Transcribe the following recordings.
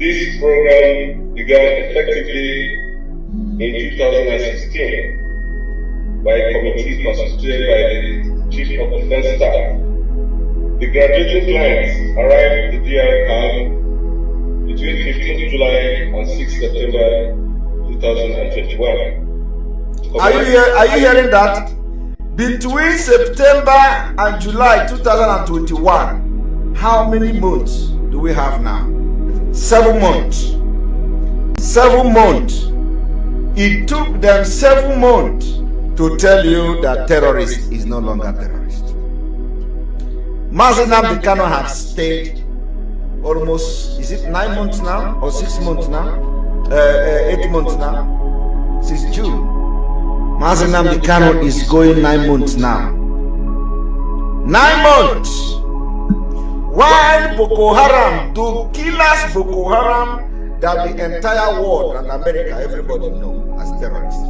This program began effectively in 2016 by a committee constituted by the Chief of Defense Staff. The graduating clients arrived at the DR camp between 15th July and 6th September 2021. Are you hearing that? Between September and July 2021, how many months do we have now? 7 months. 7 months. It took them 7 months to tell you that terrorist is no longer terrorist. Mazi Nnamdi Kanu have stayed almost, is it 9 months now or 6 months now? 8 months now? Since June. Mazi Nnamdi Kanu is going 9 months now. 9 months! While Boko Haram, the killers Boko Haram that the entire world and America, everybody know as terrorists,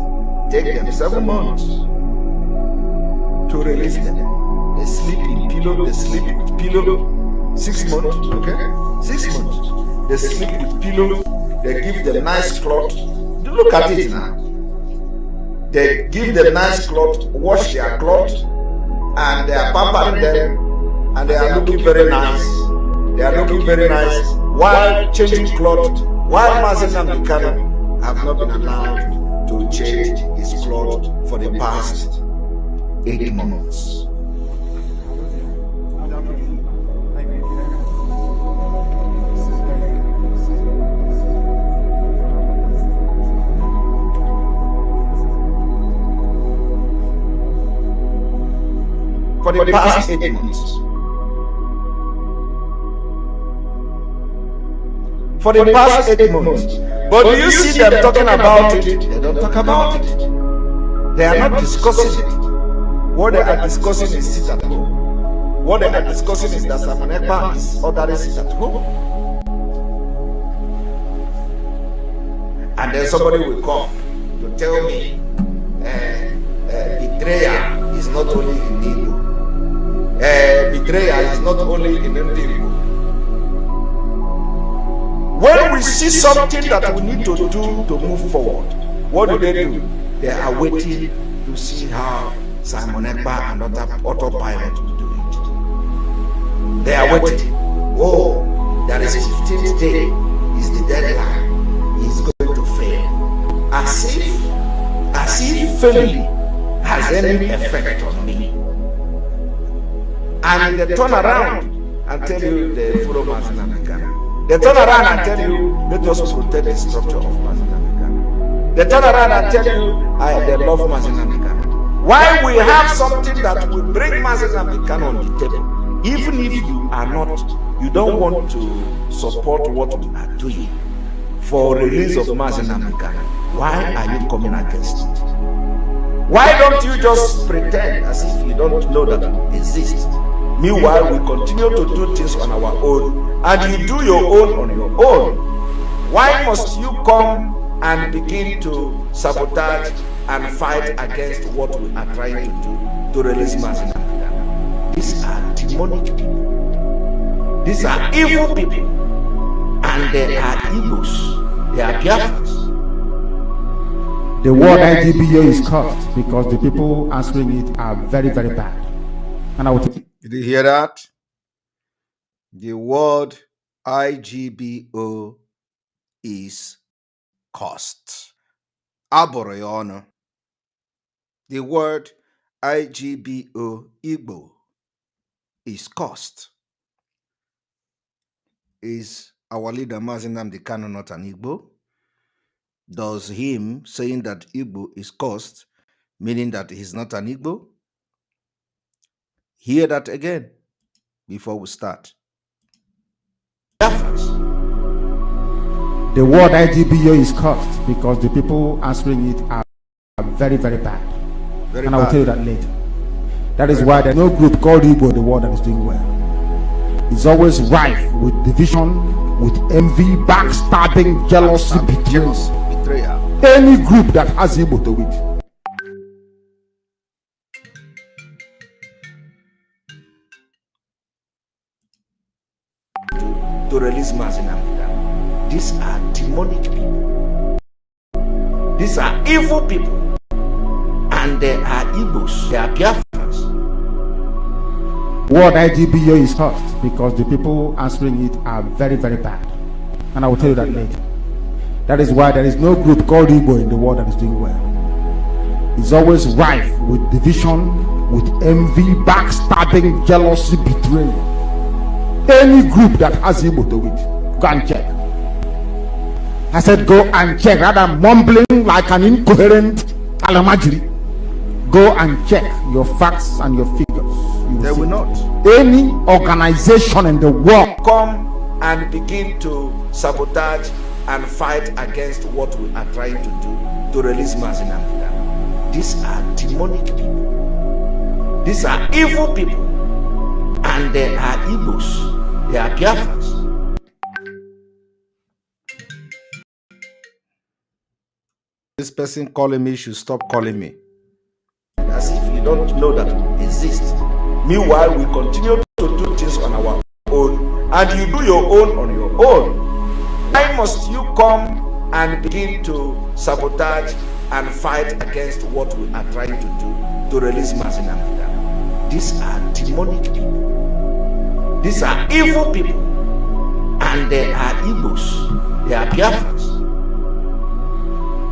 take them 7 months to release them. They sleep in pillow, they sleep with pillow. 6 months, okay? 6 months. They sleep with pillow, they give them nice cloth. Look at it now. They give them nice cloth, wash their cloth, and they are pampering them, and they are looking very nice. They are looking very nice while changing cloth, while Mazi Nnamdi Kanu have not been allowed to change his cloth for the past 8 months. For the past 8 months. For the past 8 months. But do you see them talking about it? They don't talk about it. They are not discussing it. What they are discussing is sit at home. What they are discussing is that Simon Ekpa is ordering sit at home. And then somebody will come to tell me betrayal is not only in Igbo. Betrayal is not only in Enterbiafra. When we see something that we need to do to move forward, what do? They are waiting to see how Simon Ekpa and autopilot will do it. They are waiting. Oh, there is 15th day, is the deadline. He's going to fail. As if failing has any effect on me. And they turn around and tell you they follow Mazi Nnamdi Kanu. They turn around and tell you, let us protect the structure of Mazi Nnamdi Kanu. They turn around and tell you, they love Mazi Nnamdi Kanu. Why we have something that will bring Mazi Nnamdi Kanu on the table, even if you are not, you don't want to support what we are doing for release of Mazi Nnamdi Kanu, why are you coming against it? Why don't you just pretend as if you don't know that it exists? Meanwhile, we continue to do things on our own, and you do your own on your own. Why must you come and begin to sabotage and fight against what we are trying to do to release Mazi Nnamdi Kanu? These are demonic people. These are evil people. And they are Igbos. They are Biafrans. The word IGBO is cursed because the people answering it are very, very bad. And I will take it. Did you hear that? The word IGBO is cursed. Aboroyono. The word IGBO Igbo is cursed. Is our leader Mazi Nnamdi Kanu not an Igbo? Does him saying that Igbo is cursed meaning that he's not an Igbo? Hear that again before we start. The word IGBO is cursed because the people answering it are very, very bad. I will tell you that later. That is why there's no group called Igbo in the world that is doing well. It's always rife with division, with envy, backstabbing, jealousy, betrayal. Any group that has Igbo to it. To release Mazi Nnamdi Kanu. These are demonic people. These are evil people. And they are Igbos. They are Biafrans. Word IGBO is cursed because the people answering it are very, very bad. And I will tell you that later. That is why there is no group called Igbo in the world that is doing well. It's always rife with division, with envy, backstabbing, jealousy, betrayal. Any group that has Igbo to it, go and check. I said go and check, rather than mumbling like an incoherent alamajiri. Go and check your facts and your figures. They will not. Any organization in the world come and begin to sabotage and fight against what we are trying to do to release Mazi Nnamdi Kanu. These are demonic people. These are evil people. And they are Igbos. They are Biafrans. This person calling me should stop calling me. As if you don't know that we exist. Meanwhile, we continue to do things on our own, and you do your own on your own. Why must you come and begin to sabotage and fight against what we are trying to do to release Mazi Nnamdi Kanu? These are demonic people. These are evil people. And they are Igbos. They are Biafrans.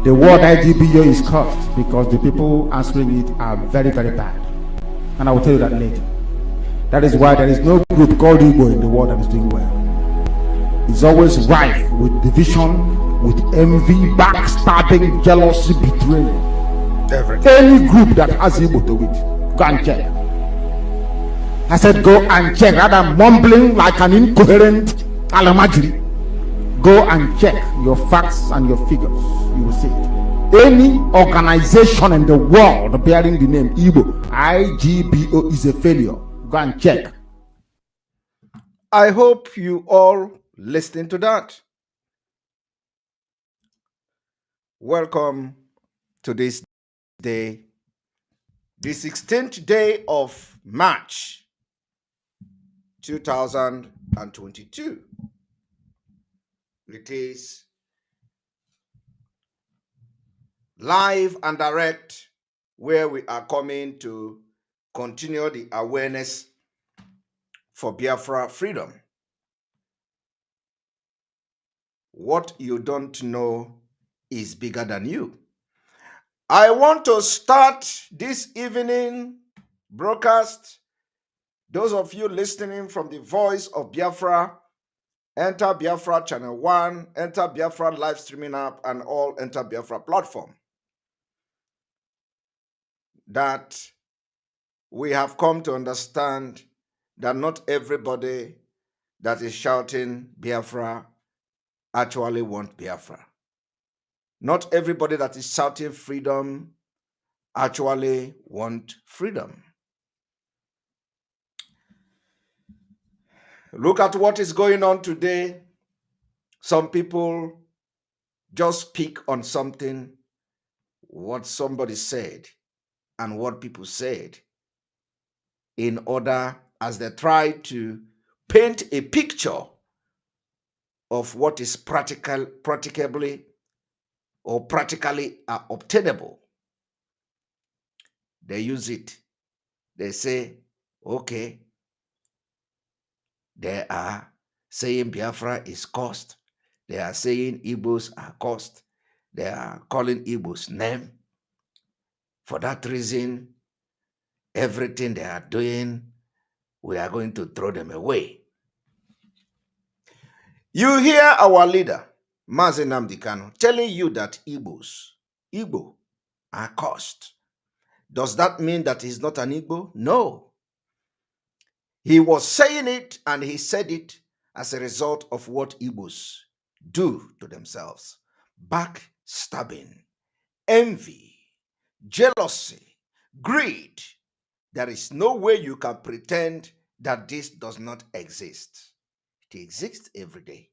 the word IGBO is cursed because the people answering it are very, very bad. And I will tell you that later. That is why there is no group called Igbo in the world that is doing well. It's always rife with division, with envy, backstabbing, jealousy, betrayal. Any group that has Igbo to it, go and check. I said go and check, rather than mumbling like an incoherent alamajiri. Go and check your facts and your figures. You will see it. Any organization in the world bearing the name Igbo, IGBO, is a failure. Go and check. I hope you all listening to that. Welcome to this day, the 16th day of March 2022. It is live and direct, where we are coming to continue the awareness for Biafra freedom. What you don't know is bigger than you. I want to start this evening broadcast. Those of you listening from the Voice of Biafra, Enterbiafra Channel 1, Enterbiafra live streaming app, and all Enterbiafra platform, that we have come to understand that not everybody that is shouting Biafra actually want Biafra. Not everybody that is shouting freedom actually want freedom. Look at what is going on today. Some people just pick on something, what somebody said and what people said, in order, as they try to paint a picture of what is practically obtainable. They use it. They say, okay, they are saying Biafra is cursed. They are saying Igbos are cursed. They are calling Igbos name. For that reason, everything they are doing, we are going to throw them away. You hear our leader, Mazi Nnamdi Kanu, telling you that Igbo are cursed. Does that mean that he's not an Igbo? No. He was saying it, and he said it as a result of what Igbos do to themselves. Backstabbing, envy, jealousy, greed. There is no way you can pretend that this does not exist. It exists every day.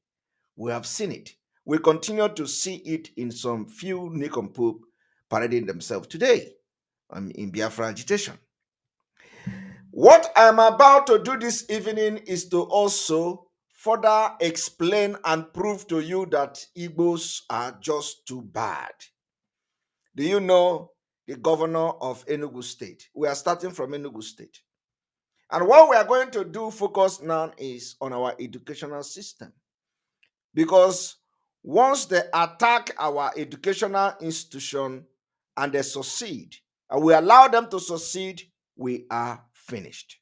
We have seen it. We continue to see it in some few nincompoop parading themselves today in Biafra agitation. What I'm about to do this evening is to also further explain and prove to you that Igbos are just too bad. Do you know the governor of Enugu State? We are starting from Enugu State. And what we are going to do focus now is on our educational system. Because once they attack our educational institution and they succeed, and we allow them to succeed, we are finished.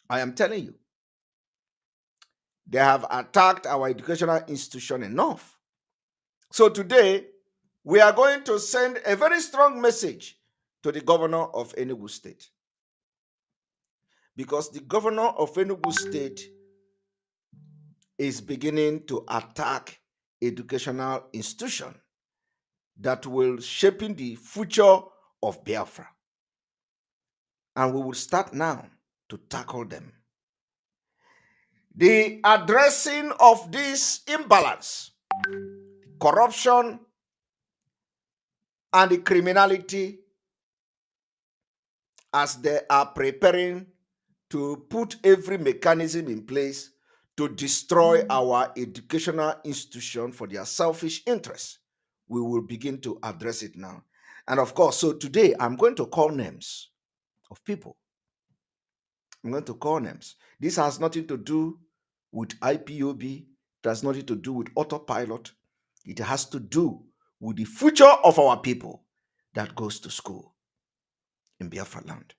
I am telling you, they have attacked our educational institution enough. So today, we are going to send a very strong message to the governor of Enugu State. Because the governor of Enugu State is beginning to attack educational institution that will shaping the future of Biafra. And we will start now to tackle them. The addressing of this imbalance, corruption, and the criminality as they are preparing to put every mechanism in place to destroy our educational institution for their selfish interests. We will begin to address it now. And of course, so today I'm going to call names of people. I'm going to call names. This has nothing to do with IPOB. It has nothing to do with autopilot. It has to do with the future of our people that goes to school in Biafra land.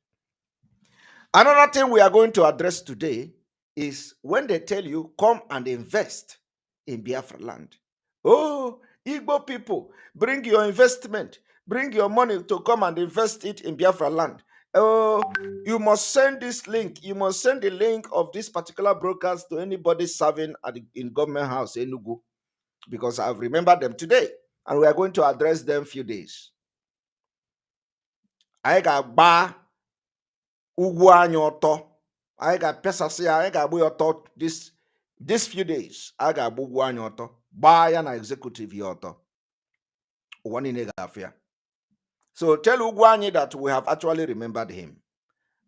Another thing we are going to address today is when they tell you, come and invest in Biafra land. Oh, Igbo people, bring your investment. Bring your money to come and invest it in Biafra land. Oh, you must send this link. You must send the link of this particular broadcast to anybody serving in government house in Enugu, because I've remembered them today, and we are going to address them few days. I got ba ugwu anyị ọtọ. I ga-pesasị ya, anyị ga-agba ya ọtọ this few days. I ga-agba ugwu anyị ọtọ, gbaa ya na executive ya ọtọ. Ụwa niile ga-afụ ya. So tell ugwu anyị that we have actually remembered him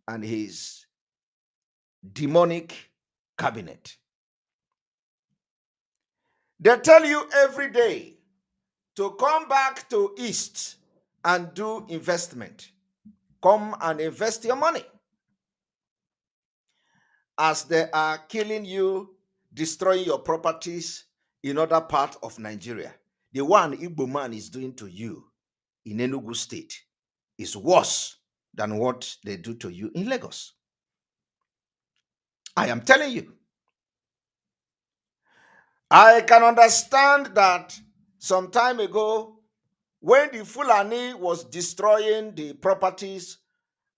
and his demonic cabinet. They tell you every day to come back to East and do investment. Come and invest your money. As they are killing you, destroying your properties in other parts of Nigeria. The one Igbo man is doing to you in Enugu State is worse than what they do to you in Lagos. I am telling you. I can understand that some time ago, when the Fulani was destroying the properties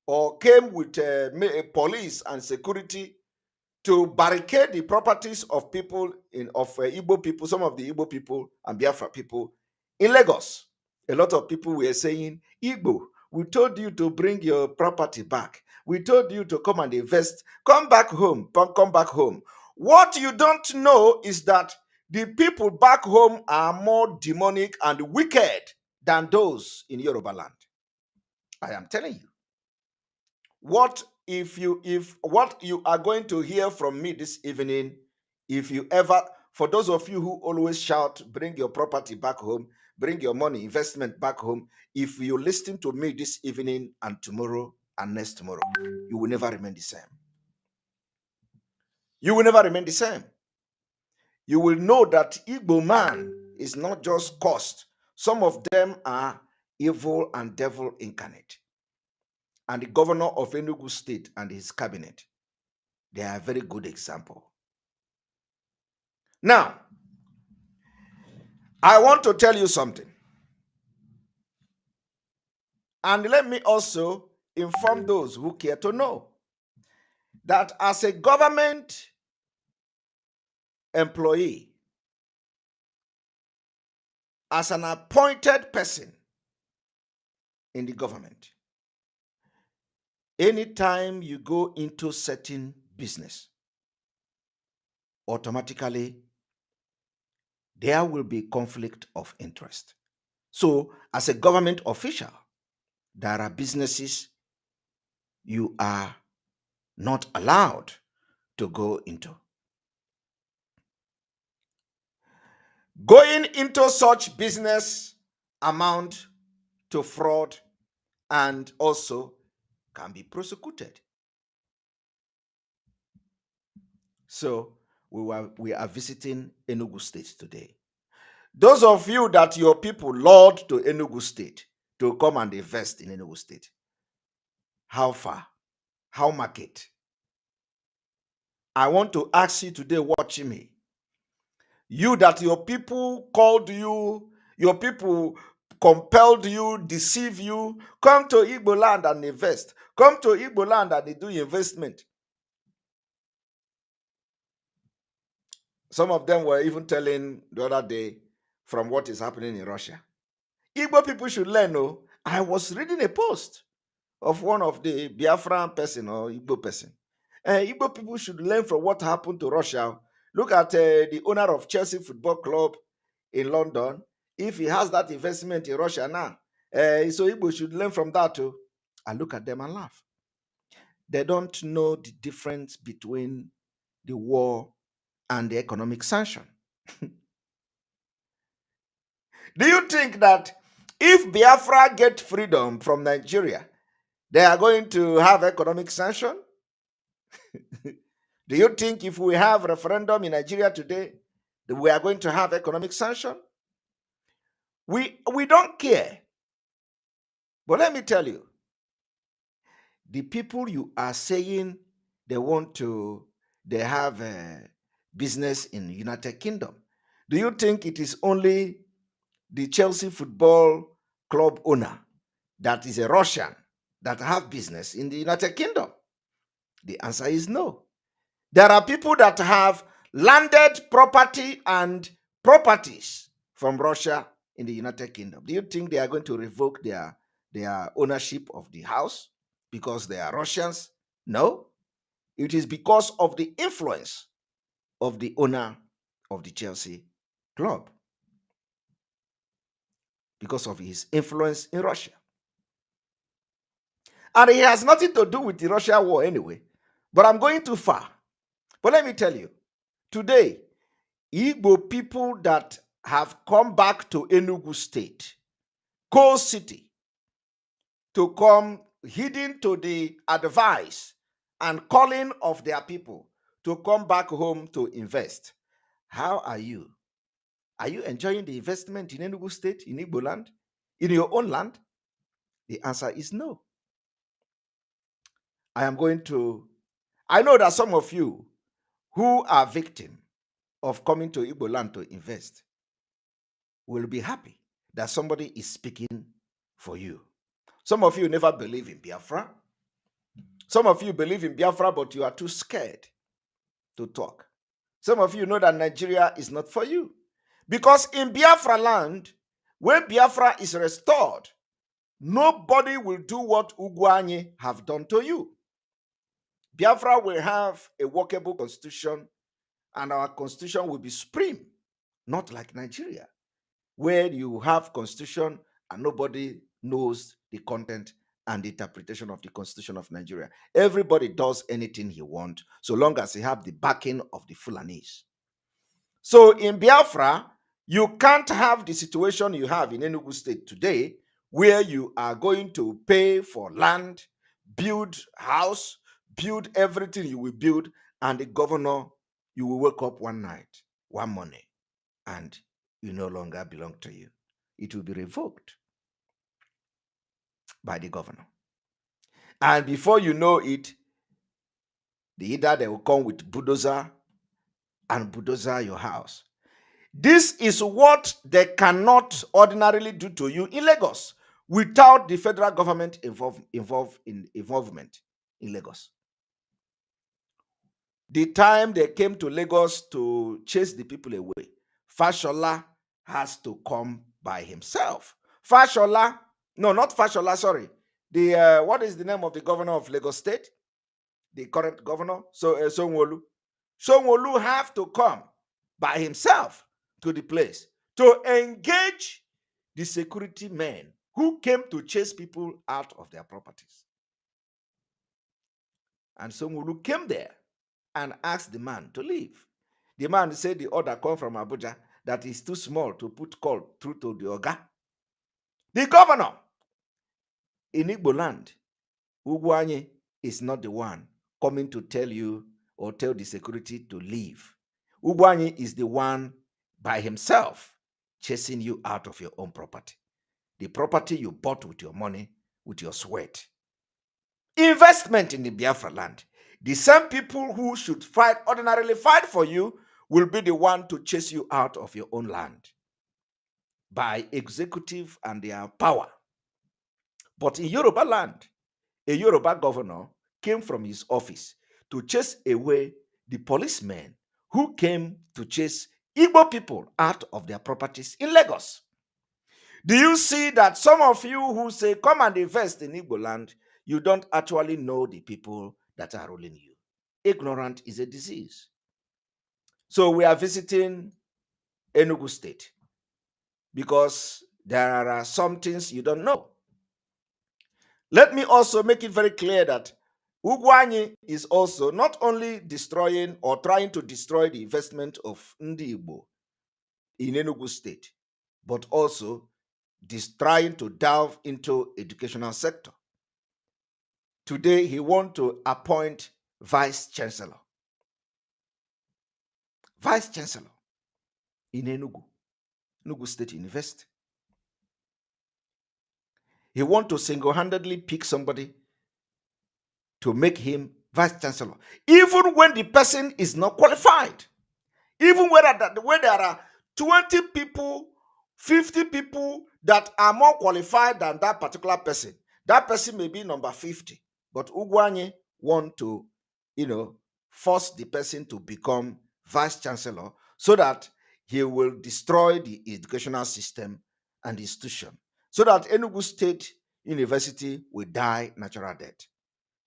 or came with police and security to barricade the properties of people of Igbo people, some of the Igbo people and Biafra people in Lagos. A lot of people were saying, Igbo, we told you to bring your property back. We told you to come and invest. Come back home. Come back home. What you don't know is that the people back home are more demonic and wicked than those in Yoruba land. I am telling you. What you are going to hear from me this evening, if you ever, for those of you who always shout, bring your property back home, bring your money, investment back home, if you listen to me this evening and tomorrow and next tomorrow, you will never remain the same. You will never remain the same. You will know that Igbo man is not just cursed. Some of them are evil and devil incarnate. And the governor of Enugu State and his cabinet, they are a very good example. Now, I want to tell you something. And let me also inform those who care to know that as a government employee, as an appointed person in the government, anytime you go into certain business, automatically there will be conflict of interest. So, as a government official, there are businesses you are not allowed to go into. Going into such business amount to fraud and also can be prosecuted. So we are visiting Enugu State today. Those of you that your people lured to Enugu State to come and invest in Enugu State, how far? How market? I want to ask you today watching me. You that your people called you, your people compelled you, deceive you, come to Igbo land and invest. Come to Igbo land and they do investment. Some of them were even telling the other day from what is happening in Russia. Igbo people should learn. Oh, I was reading a post of one of the Biafran person or Igbo person. Igbo people should learn from what happened to Russia. Look at the owner of Chelsea Football Club in London. If he has that investment in Russia now, so Igbo should learn from that too. I look at them and laugh. They don't know the difference between the war and the economic sanction. Do you think that if Biafra get freedom from Nigeria, they are going to have economic sanction? Do you think if we have referendum in Nigeria today, that we are going to have economic sanction? We don't care. But let me tell you, the people you are saying they have a business in the United Kingdom. Do you think it is only the Chelsea Football Club owner that is a Russian that have business in the United Kingdom? The answer is no. There are people that have landed property and properties from Russia in the United Kingdom. Do you think they are going to revoke their ownership of the house because they are Russians? No. It is because of the influence of the owner of the Chelsea club, because of his influence in Russia. And it has nothing to do with the Russia war anyway. But I'm going too far. But let me tell you, today, Igbo people that have come back to Enugu State, Coal City, to come heeding to the advice and calling of their people to come back home to invest. How are you? Are you enjoying the investment in Enugu State, in Igbo land, in your own land? The answer is no. I know that some of you who are victim of coming to Igbo land to invest will be happy that somebody is speaking for you. Some of you never believe in Biafra. Some of you believe in Biafra, but you are too scared to talk. Some of you know that Nigeria is not for you. Because in Biafra land, when Biafra is restored, nobody will do what Ugwanye have done to you. Biafra will have a workable constitution, and our constitution will be supreme, not like Nigeria, where you have constitution and nobody knows the content and the interpretation of the Constitution of Nigeria. Everybody does anything he wants, so long as he have the backing of the Fulanis. So in Biafra, you can't have the situation you have in Enugu State today, where you are going to pay for land, build house, build everything you will build, and the governor, you will wake up one night, one morning, and you no longer belong to you. It will be revoked by the governor. And before you know it, either they will come with bulldozer and bulldozer your house. This is what they cannot ordinarily do to you in Lagos without the federal government involvement in Lagos. The time they came to Lagos to chase the people away, Fashola has to come by himself. Fashola, no, not Fashola, sorry. What is the name of the governor of Lagos State? The current governor, Sanwo-Olu. Sanwo-Olu have to come by himself to the place to engage the security men who came to chase people out of their properties. And Sanwo-Olu came there and asked the man to leave. The man said the order come from Abuja that is too small to put call through to the Oga. The governor in Igbo land, Ugwanye, is not the one coming to tell you or tell the security to leave. Ugwanye is the one by himself chasing you out of your own property. The property you bought with your money, with your sweat. Investment in the Biafra land. The same people who should ordinarily fight for you, will be the one to chase you out of your own land by executive and their power. But in Yoruba land, a Yoruba governor came from his office to chase away the policemen who came to chase Igbo people out of their properties in Lagos. Do you see that some of you who say, come and invest in Igbo land, you don't actually know the people that are ruling you? Ignorant is a disease. So we are visiting Enugu State because there are some things you don't know. Let me also make it very clear that Ugwanye is also not only destroying or trying to destroy the investment of Ndi Igbo in Enugu State, but also trying to delve into educational sector. Today, he wants to appoint vice chancellor. Vice chancellor in Enugu State University. He wants to single-handedly pick somebody to make him vice chancellor, even when the person is not qualified. Even when there are 20 people, 50 people that are more qualified than that particular person. That person may be number 50, but Ugwanye want to, force the person to become vice chancellor so that he will destroy the educational system and institution, so that Enugu State University will die natural death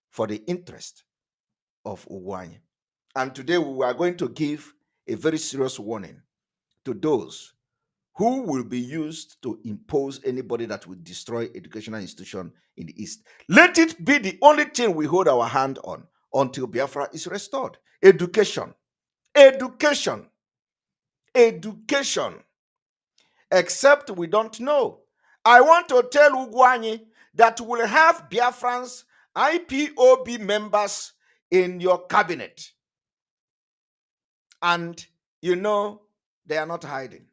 for the interest of Ugwanye. And today we are going to give a very serious warning to those who will be used to impose anybody that will destroy educational institution in the East. Let it be the only thing we hold our hand on until Biafra is restored. Education. Education. Education. Except we don't know. I want to tell Ugwanye that we'll have Biafrans, IPOB members in your cabinet. And they are not hiding.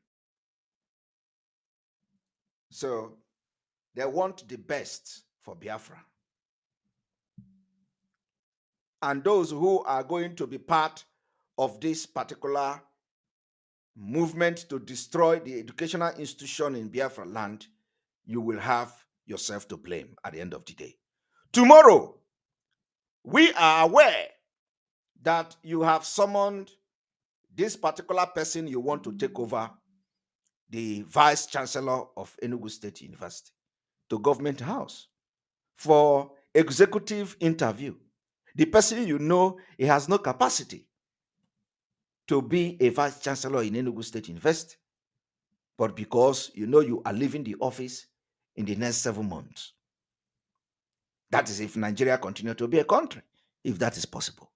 So they want the best for Biafra. And those who are going to be part of this particular movement to destroy the educational institution in Biafra land, you will have yourself to blame at the end of the day. Tomorrow, we are aware that you have summoned this particular person you want to take over the vice chancellor of Enugu State University to Government House for executive interview. The person he has no capacity to be a vice chancellor in Enugu State University, but because you are leaving the office in the next 7 months. That is if Nigeria continues to be a country, if that is possible.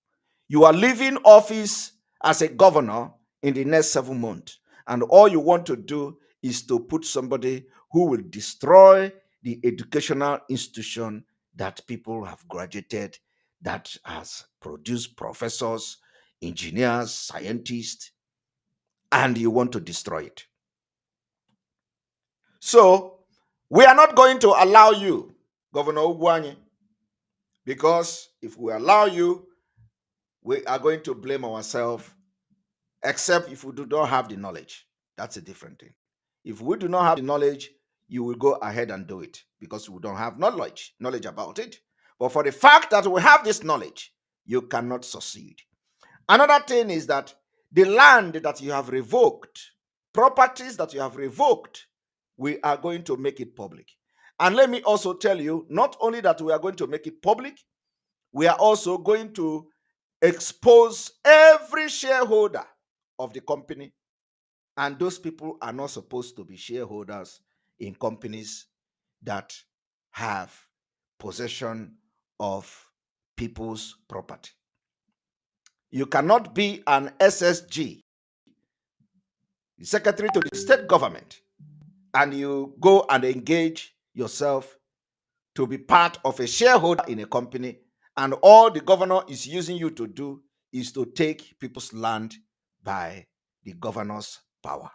You are leaving office as a governor in the next 7 months, and all you want to do is to put somebody who will destroy the educational institution that people have graduated, that has produced professors, engineers, scientists, and you want to destroy it. So, we are not going to allow you, Governor Ugwanye, because if we allow you, we are going to blame ourselves, except if we do not have the knowledge. That's a different thing. If we do not have the knowledge, you will go ahead and do it because we don't have knowledge about it. But for the fact that we have this knowledge, you cannot succeed. Another thing is that the land that you have revoked, properties that you have revoked, we are going to make it public. And let me also tell you, not only that we are going to make it public, we are also going to expose every shareholder of the company. And those people are not supposed to be shareholders in companies that have possession of people's property. You cannot be an SSG secretary to the state government, and you go and engage yourself to be part of a shareholder in a company, and all the governor is using you to do is to take people's land by the governor's power.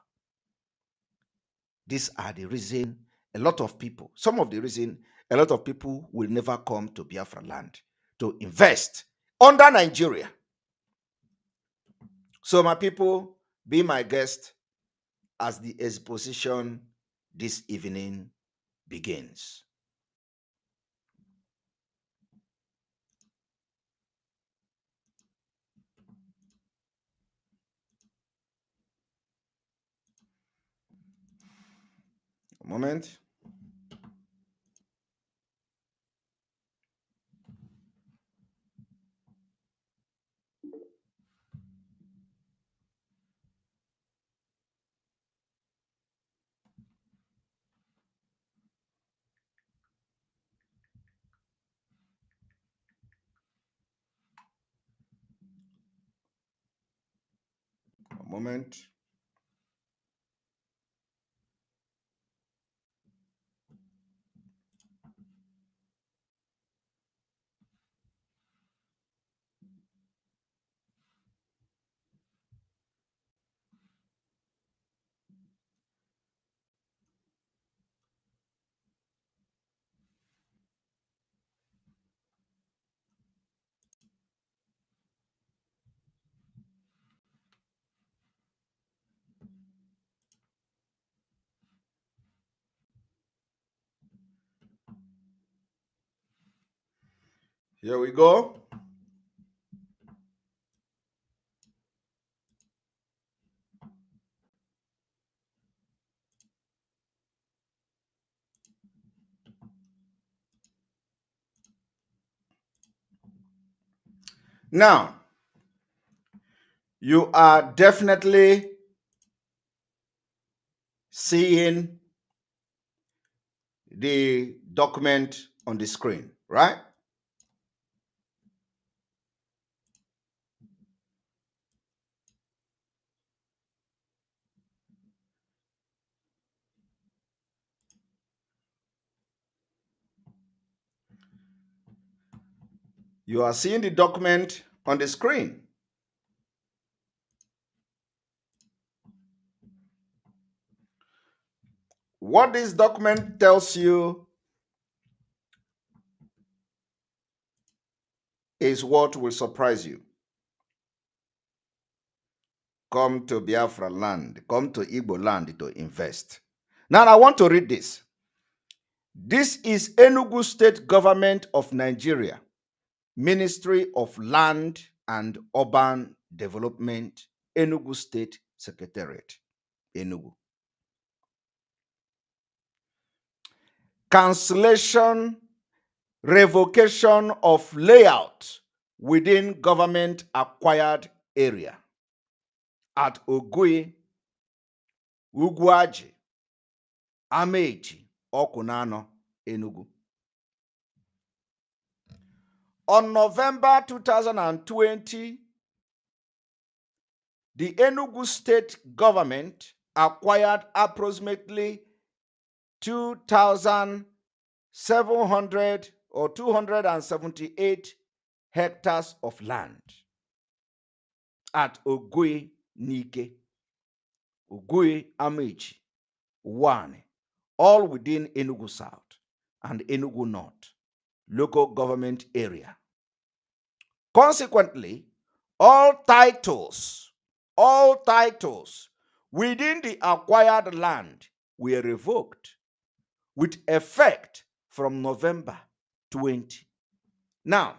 These are the reason a lot of people, some of the reason a lot of people will never come to Biafra land to invest under Nigeria. So my people, be my guest as the exposition this evening begins. A moment. A moment. Here we go. Now, you are definitely seeing the document on the screen, right? You are seeing the document on the screen. What this document tells you is what will surprise you. Come to Biafra land, come to Igbo land to invest. Now I want to read this. This is Enugu State Government of Nigeria, Ministry of Land and Urban Development, Enugu State Secretariat, Enugu. Cancellation, revocation of layout within government acquired area at Ogui, Ugwaji, Amechi, Okunano, Enugu. On November 2020, the Enugu state government acquired approximately 2,700 or 278 hectares of land at Ogui Nike, Ogui Amechi, Uwane, all within Enugu South and Enugu North local government area. Consequently, all titles within the acquired land were revoked with effect from November 20. Now,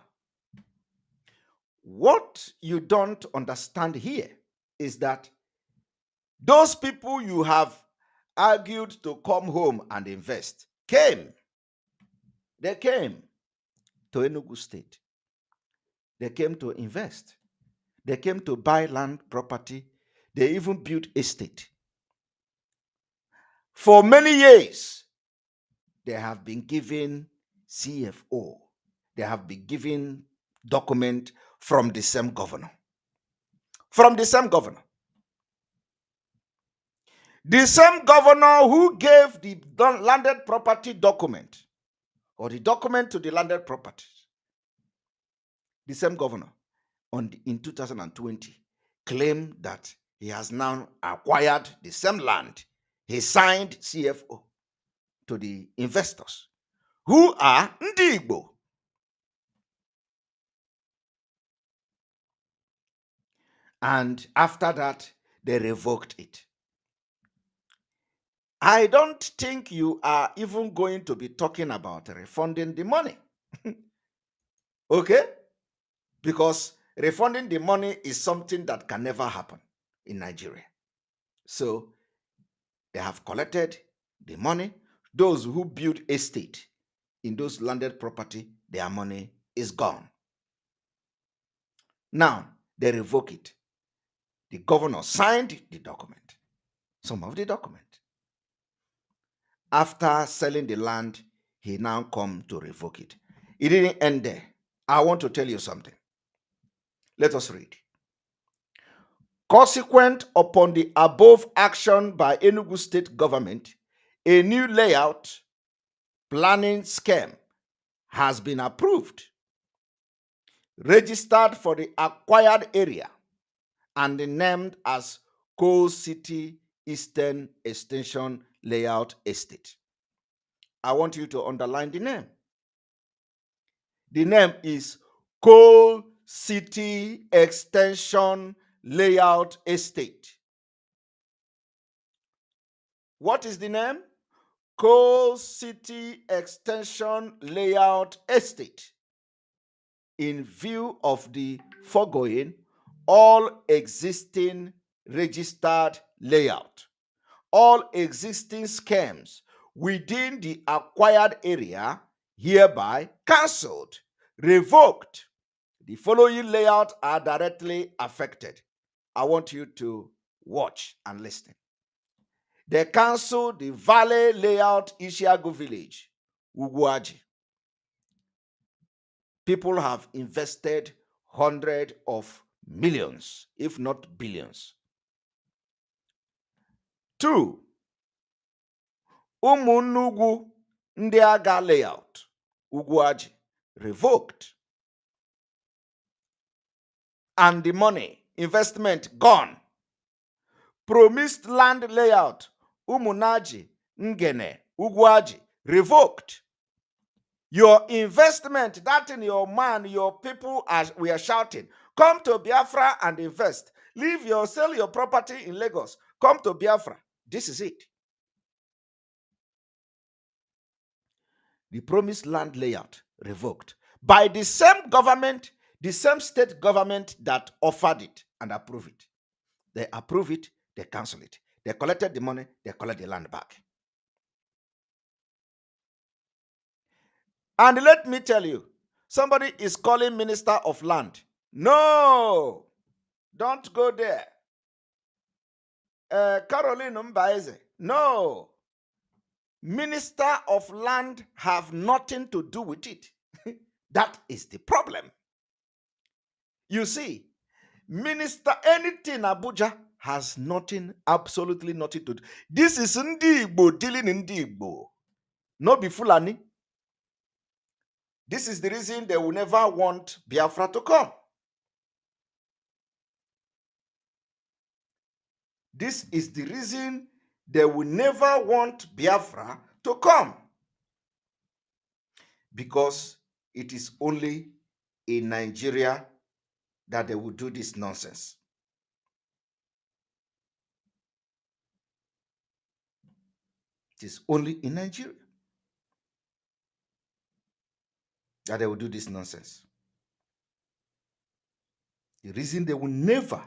what you don't understand here is that those people you have argued to come home and invest came. They came to Enugu State. They came to invest. They came to buy land property. They even built estate. For many years, they have been given CFO. They have been given document from the same governor. From the same governor. The same governor who gave the landed property document, or the document to the landed property, the same governor in 2020 claimed that he has now acquired the same land. He signed CFO to the investors, who are Ndi Igbo. And after that, they revoked it. I don't think you are even going to be talking about refunding the money. Okay? Because refunding the money is something that can never happen in Nigeria. So they have collected the money. Those who build estate in those landed property, their money is gone. Now they revoke it. The governor signed the document, some of the document. After selling the land, he now come to revoke it. It didn't end there. I want to tell you something. Let us read. Consequent upon the above action by Enugu State Government, a new layout planning scheme has been approved, registered for the acquired area, and named as Coal City Eastern Extension Layout Estate. I want you to underline the name. The name is Coal City Extension Layout Estate. What is the name? Coal City Extension Layout Estate. In view of the foregoing, all existing registered layout, all existing schemes within the acquired area hereby cancelled, revoked. The following layout are directly affected. I want you to watch and listen. They cancelled the Valley Layout Ishiagu Village, Uguaji. People have invested hundreds of millions, if not billions. 2. Umunnugu Ndiaga Layout, Uguaji, revoked. And the money, investment gone. Promised land layout, Umunaji, Ngene, Uguaji, revoked. Your investment, that in your man, your people, as we are shouting, come to Biafra and invest. Sell your property in Lagos. Come to Biafra. This is it. The promised land layout revoked by the same government, the same state government that offered it and approved it. They approve it, they cancel it. They collected the money, they collect the land back. And let me tell you, somebody is calling Minister of Land. No, don't go there. Caroline Mbaeze. No. Minister of Land have nothing to do with it. That is the problem. You see, Minister, anything Abuja has nothing, absolutely nothing to do. This is Ndi Igbo dealing in Ndi Igbo. No be Fulani. This is the reason they will never want Biafra to come. This is the reason they will never want Biafra to come. Because it is only in Nigeria that they will do this nonsense. It is only in Nigeria that they will do this nonsense. The reason they will never,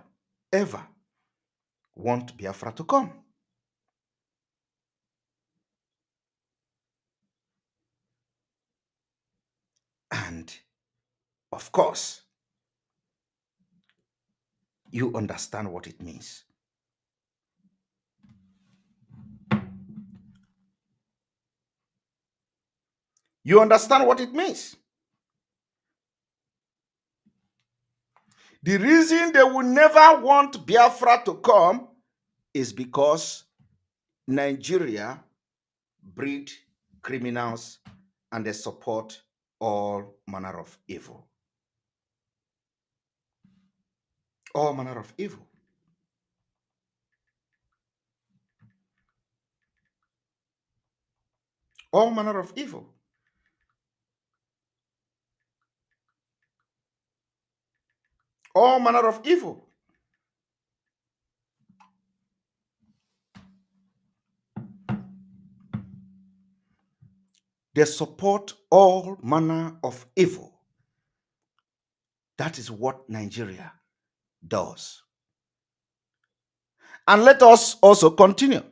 ever want Biafra to come. And, of course, you understand what it means. You understand what it means. The reason they will never want Biafra to come is because Nigeria breed criminals and they support all manner of evil. All manner of evil. All manner of evil. All manner of evil. They support all manner of evil. That is what Nigeria does. And let us also continue.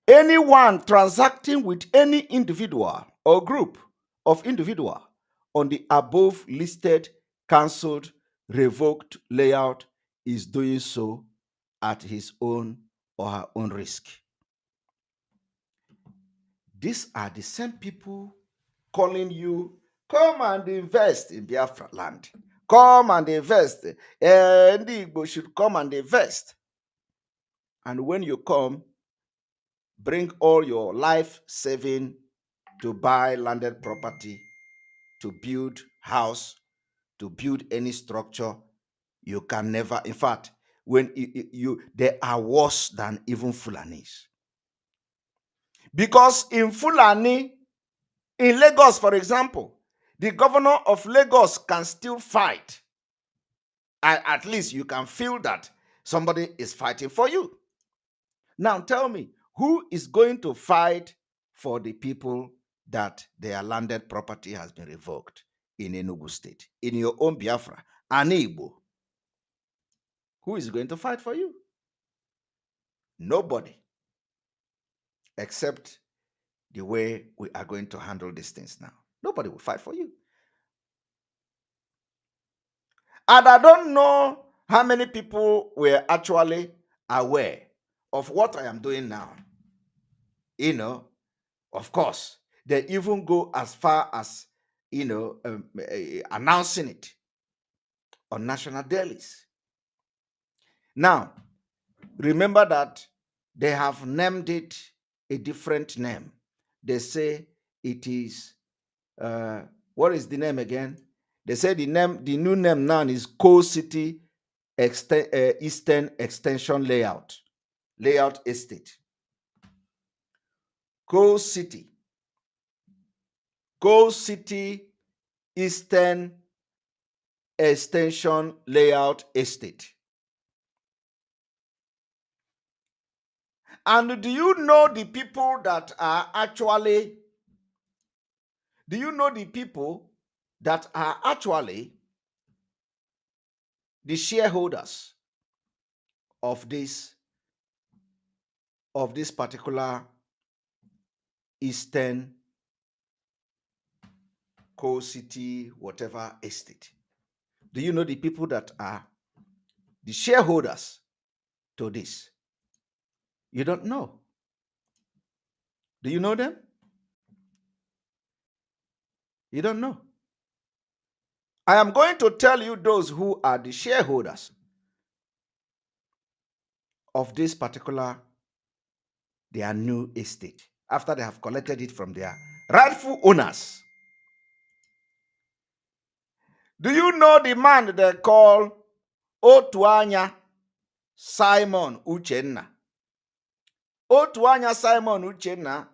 Anyone transacting with any individual or group of individual on the above listed, cancelled, revoked layout is doing so at his own or her own risk. These are the same people calling you, come and invest in Biafra land. Come and invest. Ndị Igbo should come and invest. And when you come, bring all your life saving to buy landed property, to build house, to build any structure. You can never, in fact, when they are worse than even Fulanis. Because in Fulani, in Lagos, for example, the governor of Lagos can still fight. At least you can feel that somebody is fighting for you. Now tell me, who is going to fight for the people that their landed property has been revoked in Enugu State, in your own Biafra, Igbo? Who is going to fight for you? Nobody. Except the way we are going to handle these things now. Nobody will fight for you. And I don't know how many people were actually aware of what I am doing now. Of course, they even go as far as, announcing it on national dailies. Now, remember that they have named it a different name. They say it is, what is the name again? They say the new name now is Coal City Eastern Extension Layout Estate. Coal City Eastern Extension Layout Estate. And do you know the people that are actually the shareholders of this particular Eastern Coal City whatever estate? Do you know the people that are the shareholders to this? You don't know. Do you know them? You don't know. I am going to tell you those who are the shareholders of this particular, their new estate, after they have collected it from their rightful owners. Do you know the man they call Otuanya Simon Uchenna? Otuanya Simon Uchenna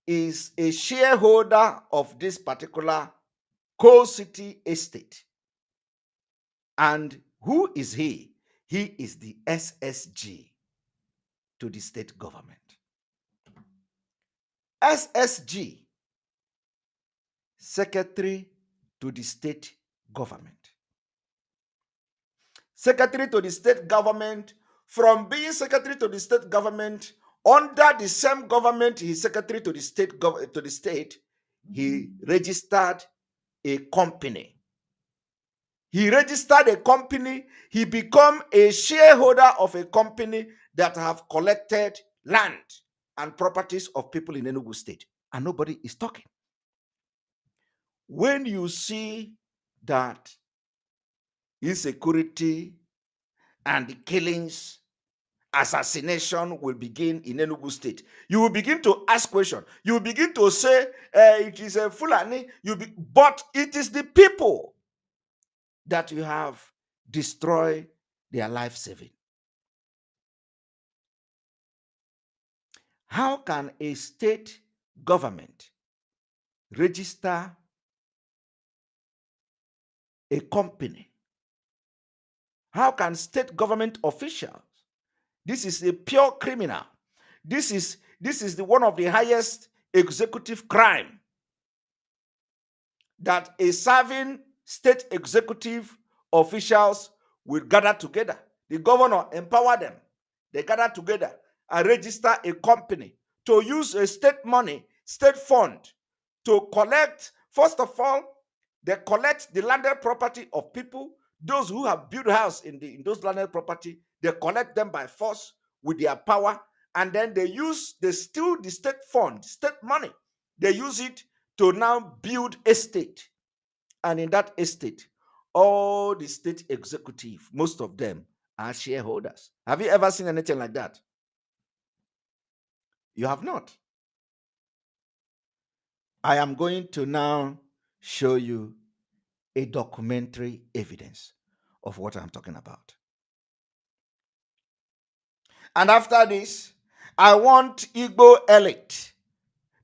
is a shareholder of this particular Coal City estate. And who is he? He is the SSG to the state government. SSG, Secretary to the state government. Secretary to the state government. From being secretary to the state government, under the same government, he's secretary to the state, he registered a company. He registered a company. He became a shareholder of a company that have collected land and properties of people in Enugu State. And nobody is talking. When you see that insecurity and the killings assassination will begin in Enugu State. You will begin to ask questions. You will begin to say it is a Fulani. But it is the people that you have destroyed their life saving. How can a state government register a company? How can state government officials? This is a pure criminal. This is one of the highest executive crime that a serving state executive officials will gather together. The governor empower them. They gather together and register a company to use a state money, state fund to collect. First of all, they collect the landed property of people. Those who have built house in those landed property, they collect them by force with their power, and then they steal the state fund, state money. They use it to now build estate. And in that estate, all the state executive, most of them are shareholders. Have you ever seen anything like that? You have not. I am going to now show you a documentary evidence of what I'm talking about. And after this, I want Igbo elite,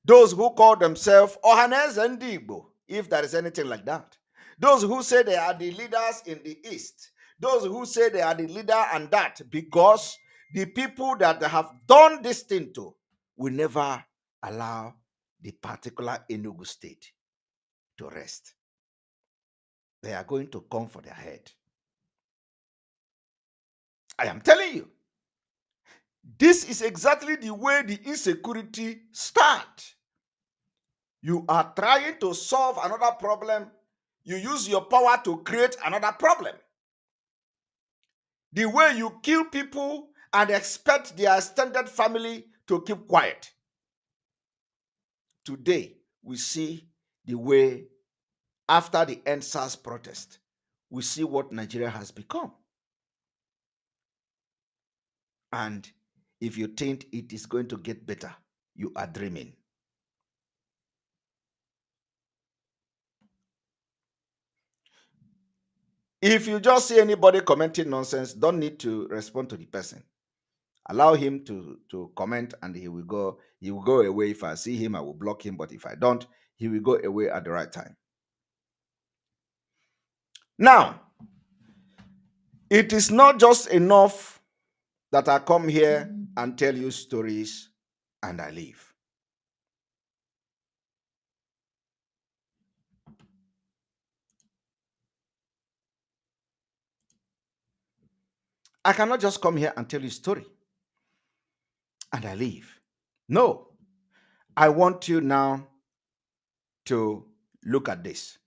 those who call themselves Ohanes and Igbo, if there is anything like that. Those who say they are the leaders in the East. Those who say they are the leader and that, because the people that they have done this thing to will never allow the particular Enugu state to rest. They are going to come for their head. I am telling you, this is exactly the way the insecurity starts. You are trying to solve another problem. You use your power to create another problem. The way you kill people and expect their extended family to keep quiet. Today, we see the way, after the NSAS protest, we see what Nigeria has become. And if you think it is going to get better, you are dreaming. If you just see anybody commenting nonsense, don't need to respond to the person. Allow him to comment, and he will go away. If I see him, I will block him. But if I don't, he will go away at the right time. Now, it is not just enough that I come here and tell you stories and I leave. I cannot just come here and tell you a story and I leave. No, I want you now to look at this.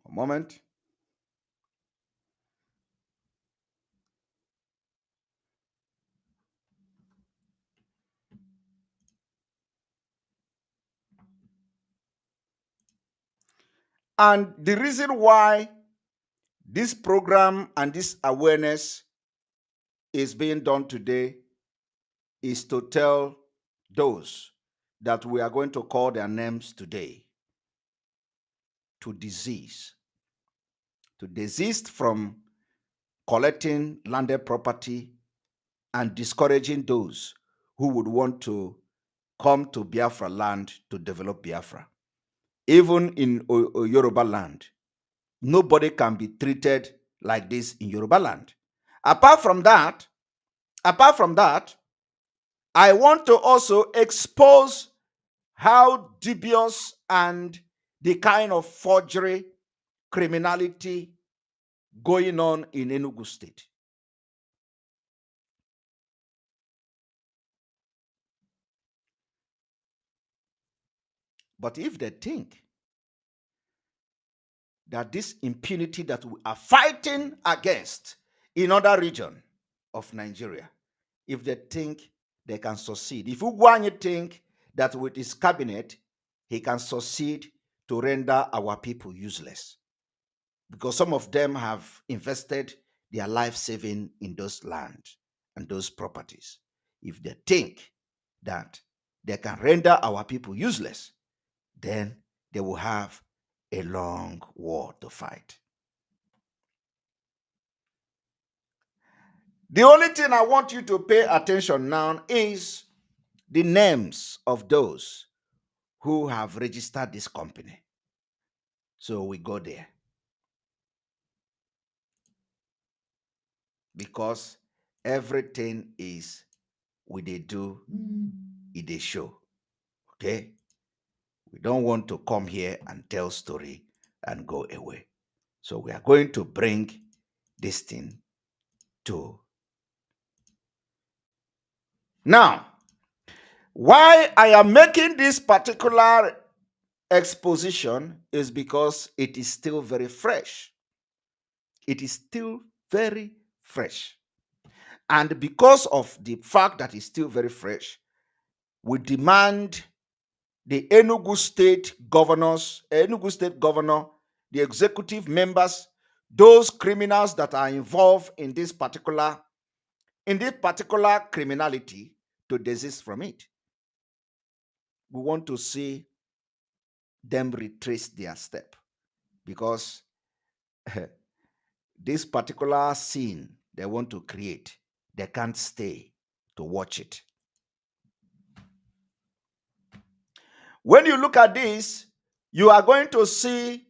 A moment. And the reason why this program and this awareness is being done today is to tell those that we are going to call their names today to desist from collecting landed property and discouraging those who would want to come to Biafra land to develop Biafra. Even in Yoruba land, nobody can be treated like this in Yoruba land. Apart from that, I want to also expose how dubious and the kind of forgery, criminality going on in Enugu State. But if they think that this impunity that we are fighting against in other regions of Nigeria if they think they can succeed. If Ugwanye think that with his cabinet, he can succeed to render our people useless, because some of them have invested their life saving in those lands and those properties. If they think that they can render our people useless, then they will have a long war to fight. The only thing I want you to pay attention now is the names of those who have registered this company. So we go there, because everything is we they do, it they show. Okay? We don't want to come here and tell story and go away. So we are going to bring this thing to. Now, why I am making this particular exposition is because it is still very fresh. It is still very fresh. And because of the fact that it's still very fresh, we demand the Enugu State governors, Enugu State governor, the executive members, those criminals that are involved in this particular criminality, to desist from it. We want to see them retrace their step, because this particular scene they want to create, they can't stay to watch it. When you look at this, you are going to see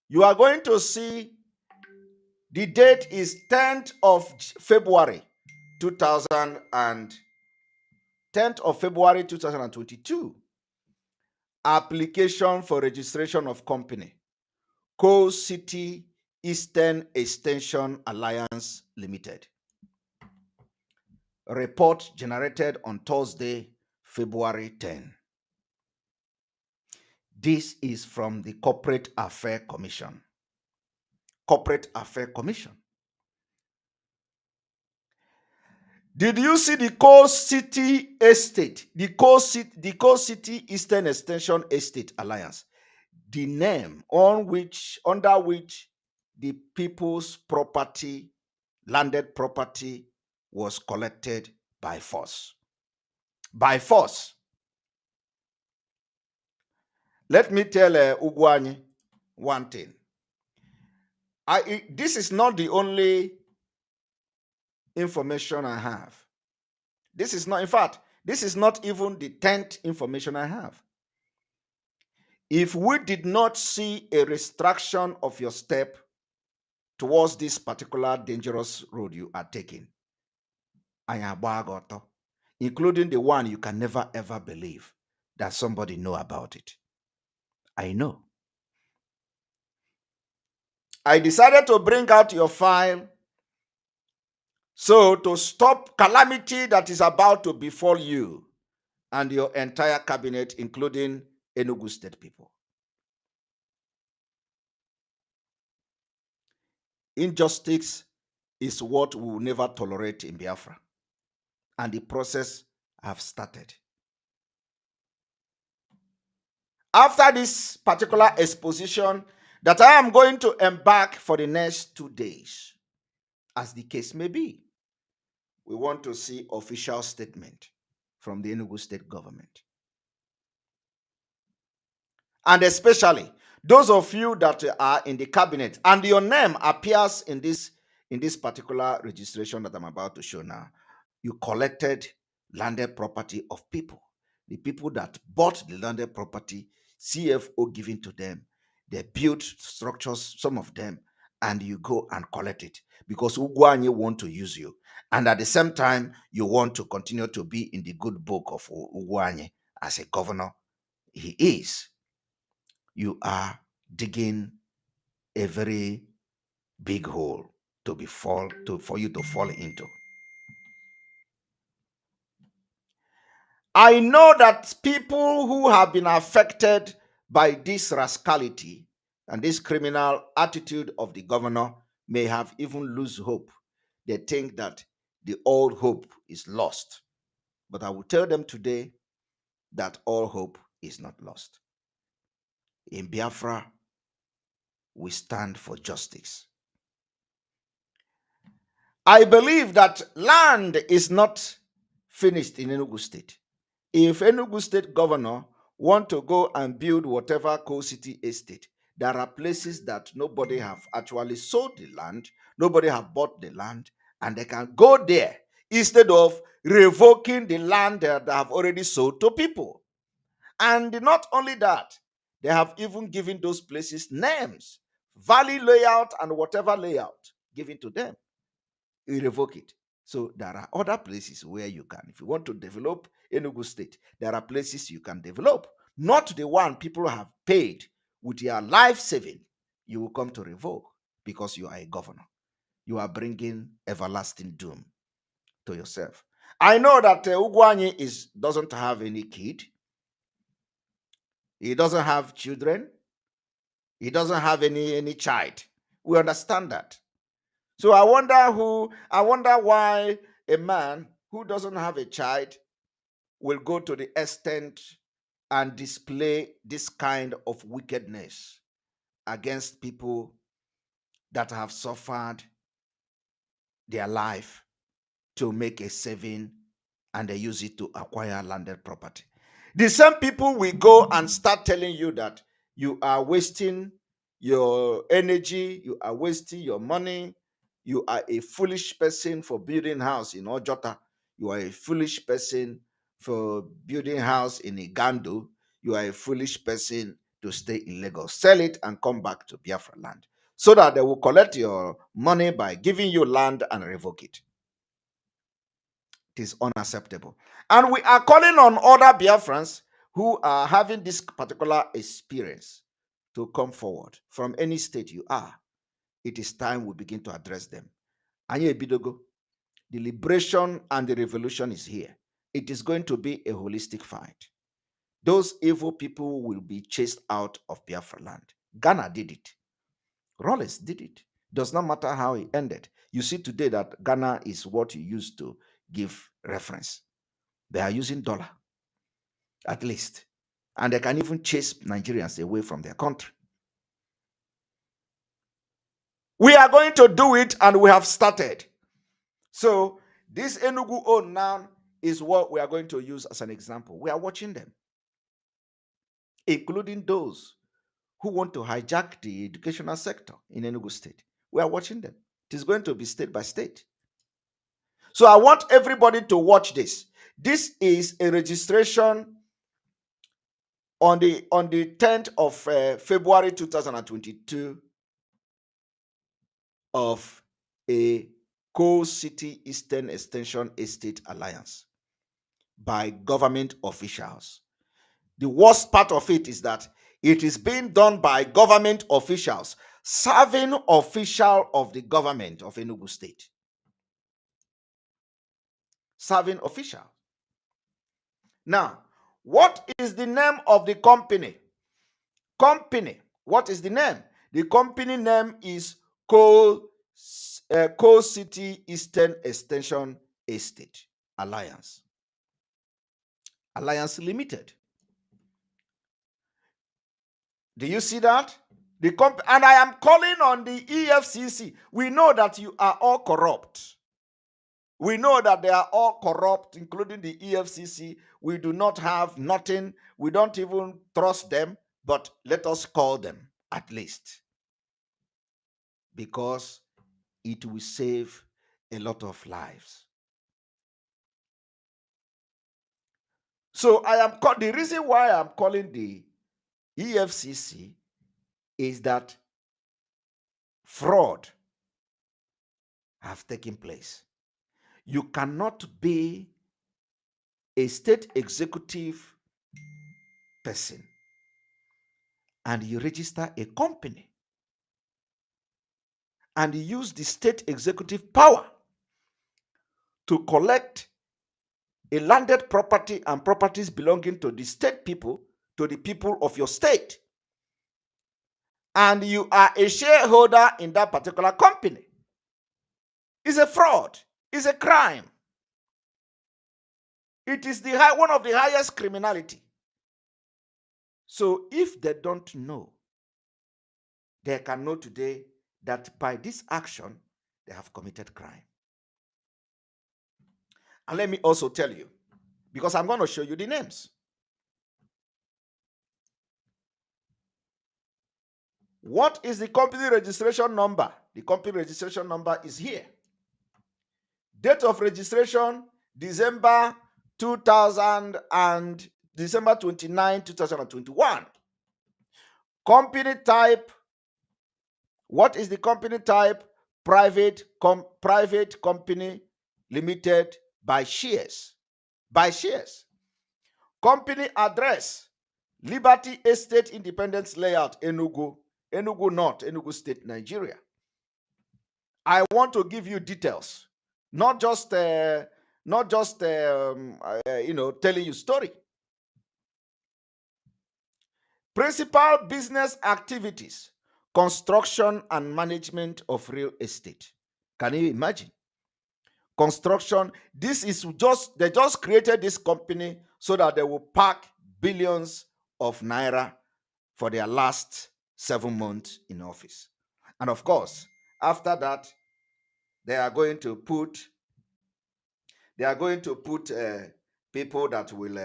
the date is 10th of February 2022. Application for registration of company, Coast City Eastern Extension Alliance Limited. Report generated on Thursday, February 10. This is from the Corporate Affairs Commission. Corporate Affairs Commission. Did you see the Coast City Estate, the Coast City Eastern Extension Estate Alliance? The name under which the people's property, landed property, was collected by force. By force. Let me tell Ugwanye one thing. This is not the only information I have. This is not, in fact, this is not even the 10th information I have. If we did not see a restriction of your step towards this particular dangerous road you are taking, including the one you can never ever believe that somebody know about it. I know. I decided to bring out your file so to stop calamity that is about to befall you and your entire cabinet, including Enugu State people. Injustice is what we will never tolerate in Biafra, and the process have started. After this particular exposition that I am going to embark for the next 2 days, as the case may be, we want to see official statement from the Enugu State government. And especially those of you that are in the cabinet and your name appears in this particular registration that I'm about to show now. You collected landed property of people. The people that bought the landed property, CFO given to them, they built structures, some of them, and you go and collect it because Ugwanye want to use you. And at the same time, you want to continue to be in the good book of Ugwanye as a governor. He is. You are digging a very big hole for you to fall into. I know that people who have been affected by this rascality and this criminal attitude of the governor may have even lose hope they think that the old hope is lost. But I will tell them today that all hope is not lost. In Biafra, we stand for justice. I believe that land is not finished in Enugu State. If Enugu State governor want to go and build whatever co-city estate, there are places that nobody have actually sold the land, nobody have bought the land, and they can go there instead of revoking the land that they have already sold to people. And not only that, they have even given those places names, valley layout and whatever layout given to them. You revoke it. So there are other places where you can, if you want to develop Enugu State, there are places you can develop, not the one people have paid with your life saving. You will come to revoke because you are a governor. You are bringing everlasting doom to yourself. I know that Ugwanyi doesn't have any kid. He doesn't have children. He doesn't have any child. We understand that. So I wonder why a man who doesn't have a child will go to the extent and display this kind of wickedness against people that have suffered their life to make a saving and they use it to acquire landed property. The same people will go and start telling you that you are wasting your energy, you are wasting your money, you are a foolish person for building house in Ojota, you are a foolish person for building house in Igando, you are a foolish person to stay in Lagos. Sell it and come back to Biafra land so that they will collect your money by giving you land and revoke it. It is unacceptable. And we are calling on other Biafrans who are having this particular experience to come forward from any state you are. It is time we begin to address them. Anye Bidogo, the liberation and the revolution is here. It is going to be a holistic fight. Those evil people will be chased out of Biafra land. Ghana did it. Rollins did it. Does not matter how it ended. You see today that Ghana is what you used to give reference. They are using dollar, at least. And they can even chase Nigerians away from their country. We are going to do it, and we have started. So this Enugu own now is what we are going to use as an example. We are watching them, including those who want to hijack the educational sector in Enugu State. We are watching them. It is going to be state by state. So I want everybody to watch this. This is a registration on the 10th of February 2022 of a co-city Eastern Extension Estate Alliance by government officials. The worst part of it is that it is being done by government officials, serving official of the government of Enugu State. Serving official. Now, what is the name of the company? What is the name? The company name is Co-City Eastern Extension Estate Alliance. Alliance Limited. Do you see that? And I am calling on the EFCC. We know that you are all corrupt. We know that they are all corrupt, including the EFCC. We do not have nothing. We don't even trust them, but let us call them at least, because it will save a lot of lives. So the reason why I'm calling the EFCC is that fraud have taken place. You cannot be a state executive person and you register a company and you use the state executive power to collect a landed property and properties belonging to the state people, to the people of your state. And you are a shareholder in that particular company. It's a fraud. It's a crime. It is one of the highest criminality. So if they don't know, they can know today that by this action, they have committed crime. And let me also tell you, because I'm going to show you the names. What is the company registration number? The company registration number is here. Date of registration, December 2000 and December 29, 2021. Company type. What is the company type? Private company limited by shares. By shares. Company address, Liberty Estate Independence Layout, Enugu North, Enugu State, Nigeria. I want to give you details, not just telling you story. Principal business activities, construction and management of real estate. Can you imagine? Construction. This is they just created this company so that they will pack billions of naira for their last 7 months in office. And of course, after that, they are going to put people that will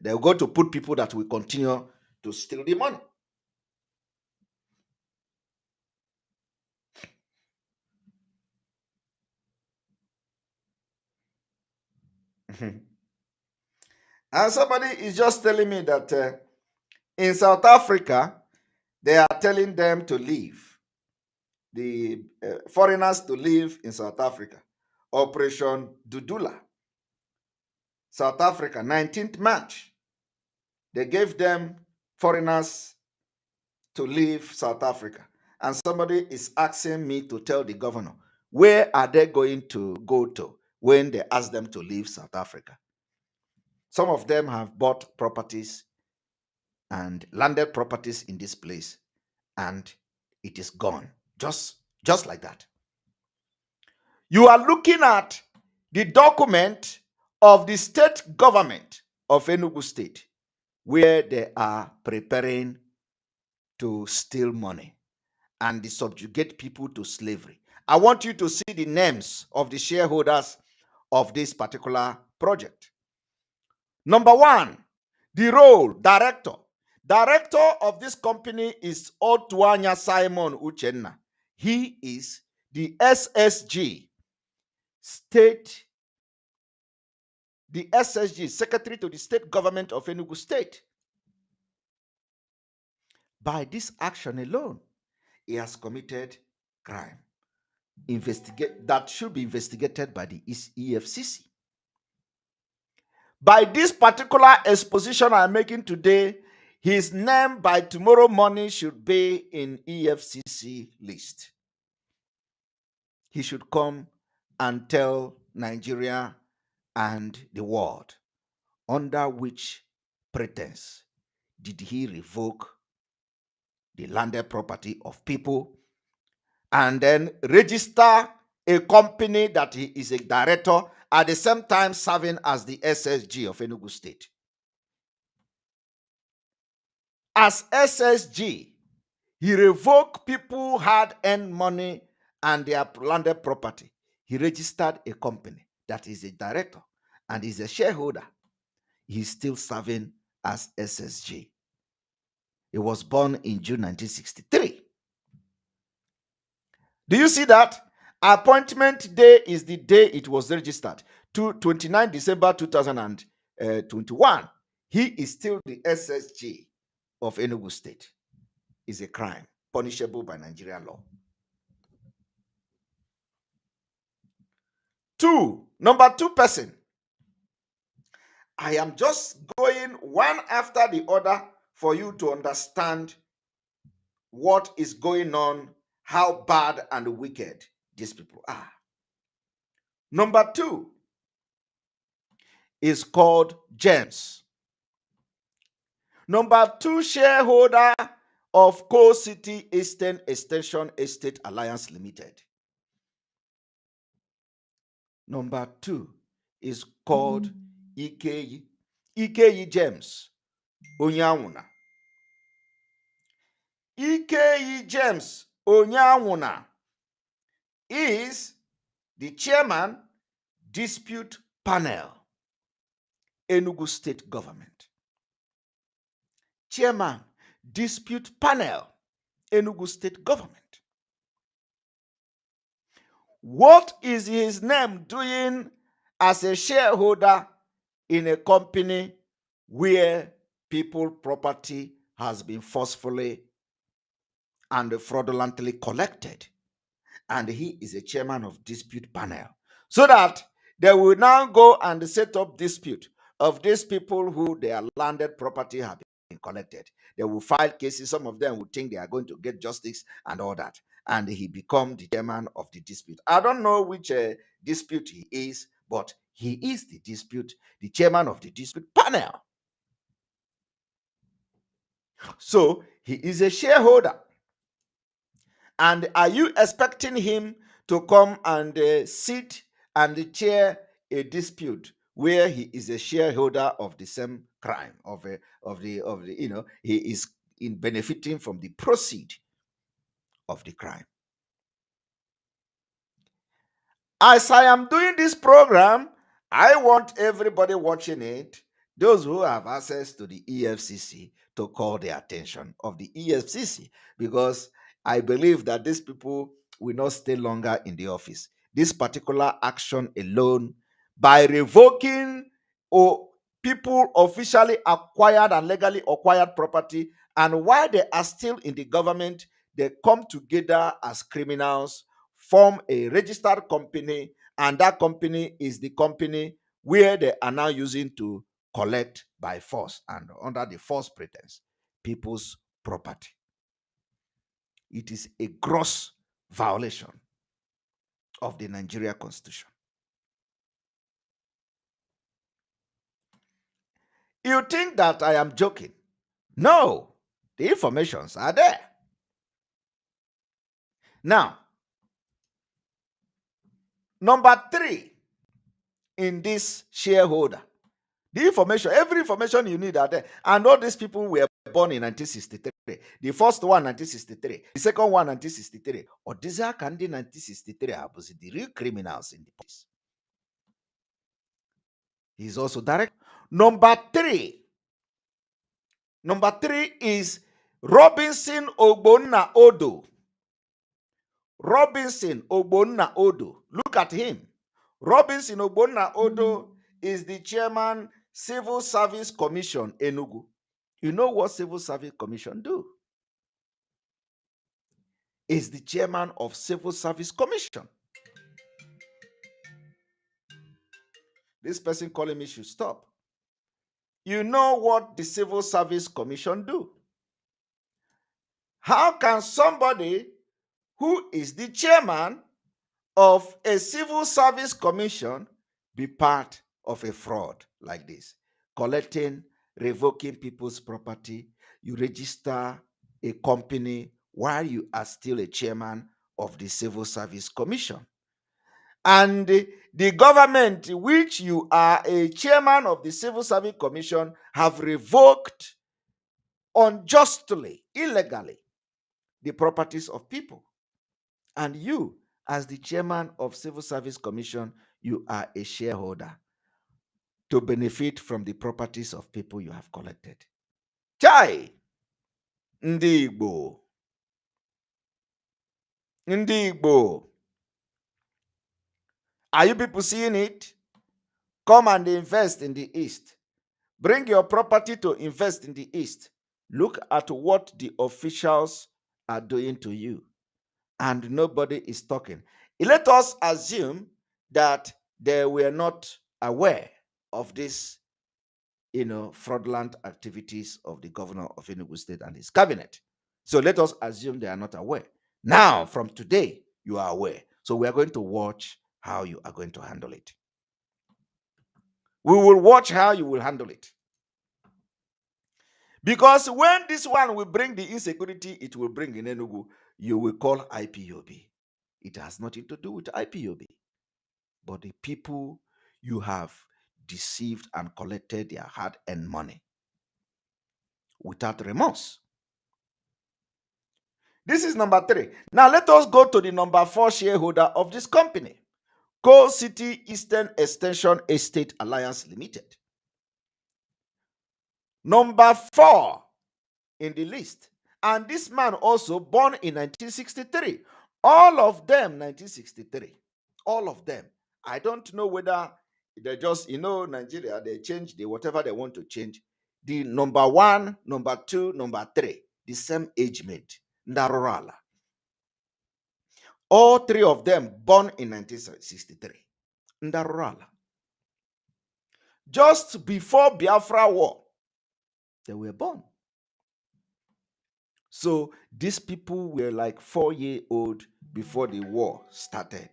they're going to put people that will continue to steal the money. And somebody is just telling me that in South Africa, they are telling them to leave, the foreigners to leave in South Africa. Operation Dudula, South Africa, 19th March. They gave them foreigners to leave South Africa. And somebody is asking me to tell the governor, where are they going to go to when they ask them to leave South Africa? Some of them have bought properties and landed properties in this place, and it is gone. Just like that. You are looking at the document of the state government of Enugu State, where they are preparing to steal money and subjugate people to slavery. I want you to see the names of the shareholders of this particular project. Number one, the role, director. Director of this company is Otuanya Simon Uchenna. He is the SSG, Secretary to the State Government of Enugu State. By this action alone, he has committed crime. That should be investigated by the EFCC. By this particular exposition I'm making today, his name by tomorrow morning should be in EFCC list. He should come and tell Nigeria and the world under which pretense did he revoke the landed property of people and then register a company that he is a director, at the same time serving as the SSG of Enugu State. As SSG, he revoked people who had earned money and their landed property. He registered a company that is a director and is a shareholder. He's still serving as SSG. He was born in June 1963. Do you see that? Appointment day is the day it was registered, to 29 December 2021. He is still the SSG of Enugu State. Is a crime punishable by Nigerian law. Number two person. I am just going one after the other for you to understand what is going on, how bad and wicked these people are. Number two is called James. Number two shareholder of Coal City Eastern Extension Estate Alliance Limited. Number 2 is called Ikeyi. Ikeyi James Onyanwuna. Ikeyi James Onyanwuna is the chairman, Dispute Panel, Enugu State Government. Chairman, Dispute Panel, Enugu State Government. What is his name doing as a shareholder in a company where people's property has been forcefully and fraudulently collected? And he is a chairman of dispute panel. So that they will now go and set up dispute of these people who their landed property have been collected. They will file cases. Some of them will think they are going to get justice and all that. And he become the chairman of the dispute. I don't know which dispute he is, but he is the chairman of the dispute panel. So he is a shareholder. And are you expecting him to come and sit and chair a dispute where he is a shareholder of the same crime he is in benefiting from the proceed of the crime? As I am doing this program, I want everybody watching it, those who have access to the EFCC, to call the attention of the EFCC, because I believe that these people will not stay longer in the office. This particular action alone, by revoking or people officially acquired and legally acquired property, and while they are still in the government, they come together as criminals, form a registered company, and that company is the company where they are now using to collect by force and under the false pretense people's property. It is a gross violation of the Nigeria Constitution. You think that I am joking? No, the informations are there. Now, number 3 in this shareholder, the information, every information you need are there. And all these people were born in 1963. The first one, 1963. The second one, 1963. Or these are candy 1963 happens, the real criminals in the place. He's also direct. Number 3 is Robinson Ogbonna Odo. Robinson Ogbonna Odo. Look at him. Robinson Ogbonna Odo is the chairman, Civil Service Commission, Enugu. You know what Civil Service Commission do? Is the chairman of Civil Service Commission. This person calling me should stop. You know what the Civil Service Commission do? How can somebody who is the chairman of a Civil Service Commission be part of a fraud like this? Collecting, revoking people's property. You register a company while you are still a chairman of the Civil Service Commission. And the government, which you are a chairman of the Civil Service Commission, have revoked unjustly, illegally, the properties of people. And you, as the chairman of Civil Service Commission, you are a shareholder to benefit from the properties of people you have collected. Chai! Ndị Igbo. Ndị Igbo. Are you people seeing it? Come and invest in the East. Bring your property to invest in the East. Look at what the officials are doing to you, and nobody is talking. Let us assume that they were not aware of this, fraudulent activities of the governor of Enugu State and his cabinet. So let us assume they are not aware. Now, from today, you are aware. So we are going to watch how you are going to handle it. We will watch how you will handle it. Because when this one will bring the insecurity, it will bring in Enugu, you will call IPOB. It has nothing to do with IPOB. But the people you have deceived and collected their hard-earned money without remorse. This is number 3. Now let us go to the number 4 shareholder of this company, Coal City Eastern Extension Estate Alliance Limited. Number 4 in the list. And this man also born in 1963. All of them 1963. All of them. I don't know whether they just, Nigeria, they change the whatever they want to change. The number 1, number 2, number 3, the same age mate. Ndarurala. All 3 of them born in 1963. Ndarurala. Just before Biafra war, they were born. So these people were like 4-year-old before the war started.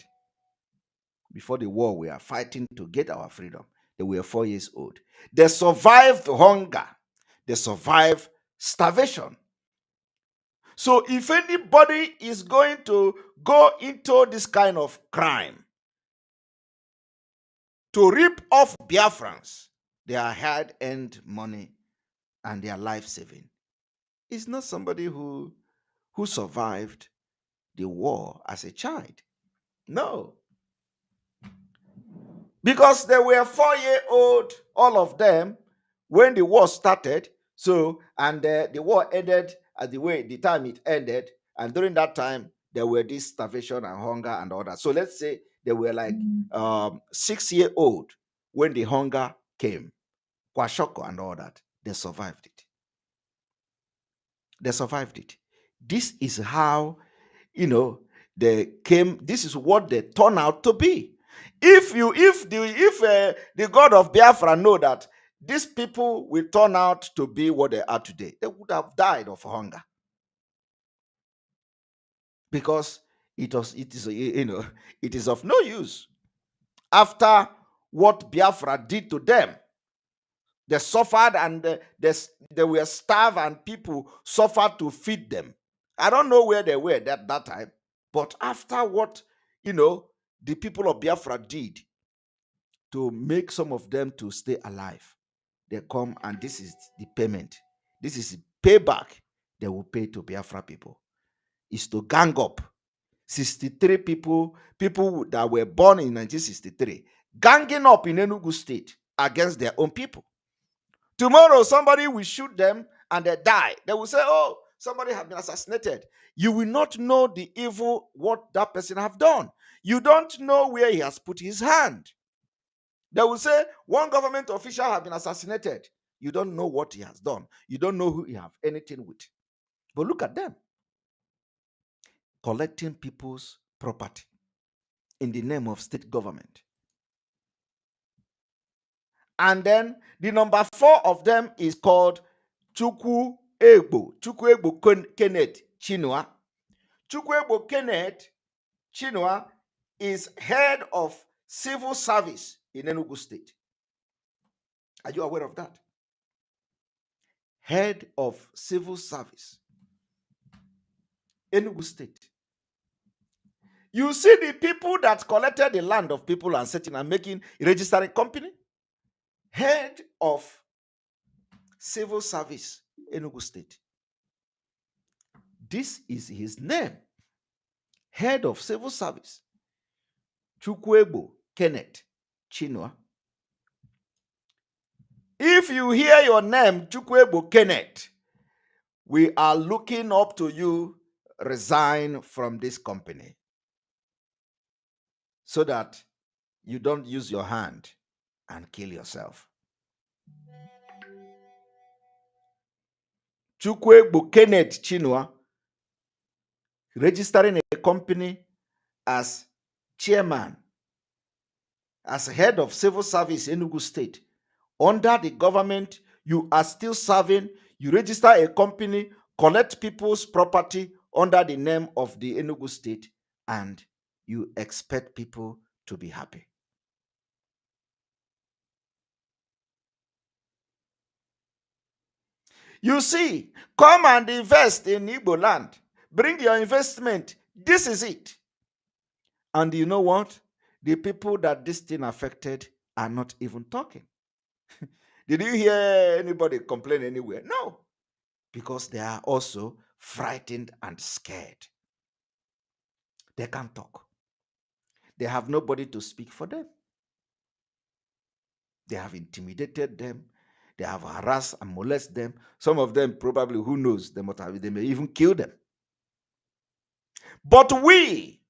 Before the war, we are fighting to get our freedom. They were 4 years old. They survived hunger. They survived starvation. So if anybody is going to go into this kind of crime to rip off Biafrans, their hard-earned money and their life saving, it's not somebody who survived the war as a child. No. Because they were 4-year-old, all of them, when the war started. So, and the war ended at the time it ended. And during that time, there were this starvation and hunger and all that. So let's say they were like 6-year-old when the hunger came, kwashoko and all that. They survived it. They survived it. This is how, they came. This is what they turn out to be. If the God of Biafra know that these people will turn out to be what they are today, they would have died of hunger. Because it is of no use. After what Biafra did to them, they suffered and they were starved and people suffered to feed them. I don't know where they were at that time, but after what, the people of Biafra did to make some of them to stay alive, they come and this is the payment. This is payback they will pay to Biafra people. Is to gang up 63 people that were born in 1963, ganging up in Enugu State against their own people. Tomorrow, somebody will shoot them and they die. They will say, oh, somebody has been assassinated. You will not know the evil what that person have done. You don't know where he has put his hand. They will say, one government official has been assassinated. You don't know what he has done. You don't know who he have anything with. But look at them. Collecting people's property in the name of state government. And then the number 4 of them is called Chukwu Egbo Kenneth Chinua. Chukwu Egbo Kenneth Chinua is head of civil service in Enugu State. Are you aware of that? Head of civil service, Enugu State. You see the people that collected the land of people and setting and making registering company? Head of civil service, Enugu State. This is his name. Head of civil service, Chukwu Egbo Kenneth Chinua. If you hear your name, Chukwu Egbo Kenneth, we are looking up to you. Resign from this company so that you don't use your hand and kill yourself. Chukwu Egbo Kenneth Chinua, registering a company as chairman, as head of civil service in Enugu State. Under the government, you are still serving. You register a company, collect people's property under the name of the Enugu State, and you expect people to be happy. You see, come and invest in Igbo land. Bring your investment. This is it. And you know what? The people that this thing affected are not even talking. Did you hear anybody complain anywhere? No. Because they are also frightened and scared. They can't talk. They have nobody to speak for them. They have intimidated them. They have harassed and molested them. Some of them probably, who knows, they may even kill them. But we,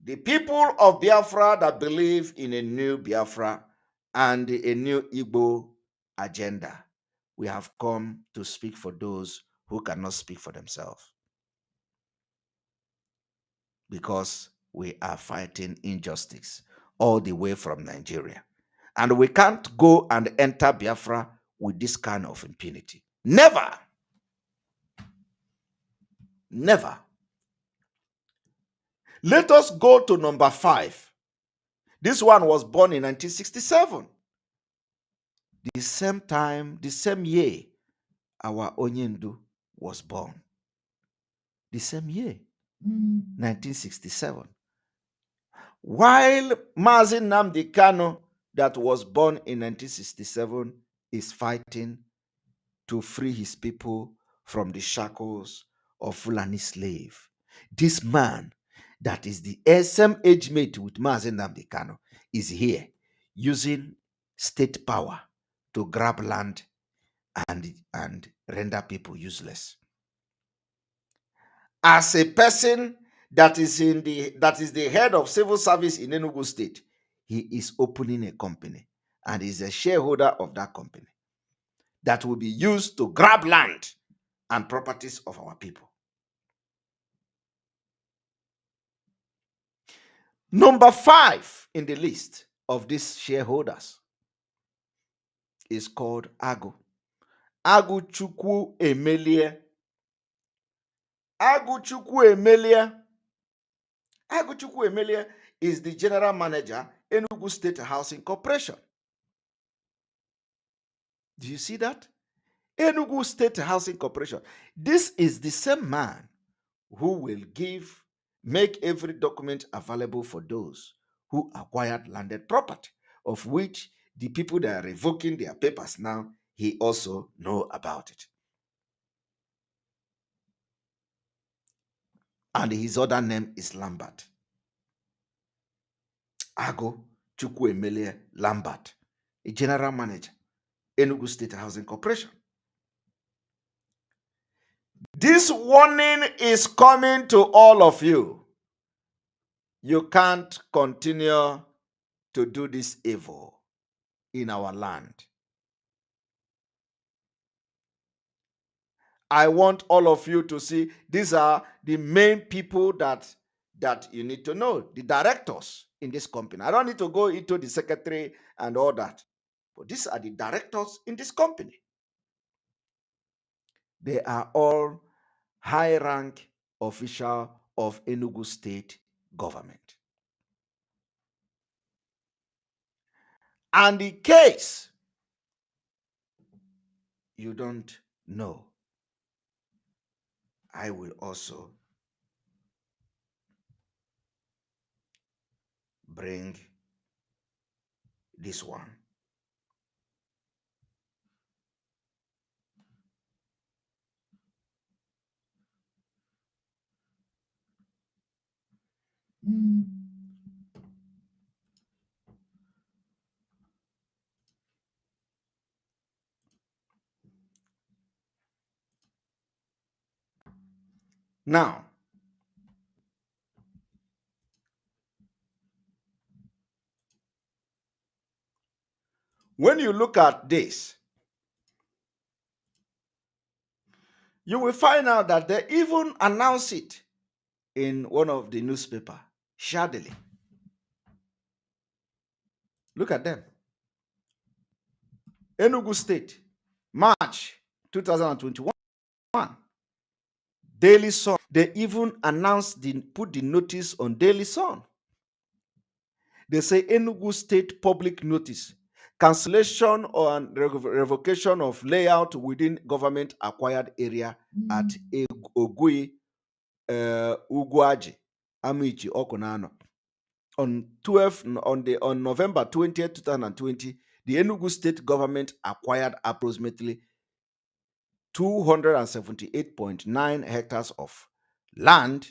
the people of Biafra that believe in a new Biafra and a new Igbo agenda, we have come to speak for those who cannot speak for themselves. Because we are fighting injustice all the way from Nigeria. And we can't go and enter Biafra with this kind of impunity. Never. Never. Let us go to number 5. This one was born in 1967. The same time, the same year, our Onyendu was born. The same year, 1967. While Mazi Nnamdi Kanu, that was born in 1967, is fighting to free his people from the shackles of Fulani slave. This man, that is the same age mate with Mazi Nnamdi Kanu, is here using state power to grab land and render people useless. As a person that is the head of civil service in Enugu State, he is opening a company and is a shareholder of that company that will be used to grab land and properties of our people. Number 5 in the list of these shareholders is called Agu. Agu Chukwu Emelie. Agu Chukwu Emelie. Agu Chukwu Emelie is the general manager, Enugu State Housing Corporation. Do you see that? Enugu State Housing Corporation. This is the same man who will make every document available for those who acquired landed property, of which the people that are revoking their papers now, he also know about it. And his other name is Lambert. Ago Chukwuemele Lambert, a general manager, Enugu State Housing Corporation. This warning is coming to all of you. You can't continue to do this evil in our land. I want all of you to see these are the main people that you need to know, the directors in this company. I don't need to go into the secretary and all that, but these are the directors in this company. They are all high-rank officials of Enugu State government. And in case you don't know, I will also bring this one. Now, when you look at this, you will find out that they even announce it in one of the newspapers, shaddily. Look at them. Enugu State, March 2021. Daily Sun. They even put the notice on Daily Sun. They say Enugu State public notice. cancellation or revocation of layout within government acquired area at Ogui Ugwaji Amichi Okunano. On November 20th, 2020, the Enugu state government acquired approximately 278.9 hectares of land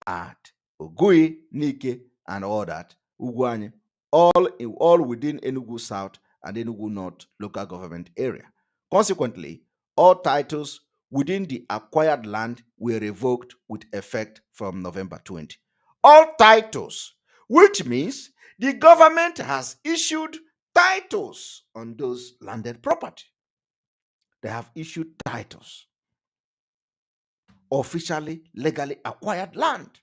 at Ogui, Nike, and all that, Ugwanye, all within Enugu South and Enugu North local government area. Consequently, all titles within the acquired land were revoked with effect from November 20. All titles, which means the government has issued titles on those landed property. They have issued titles, officially, legally acquired land.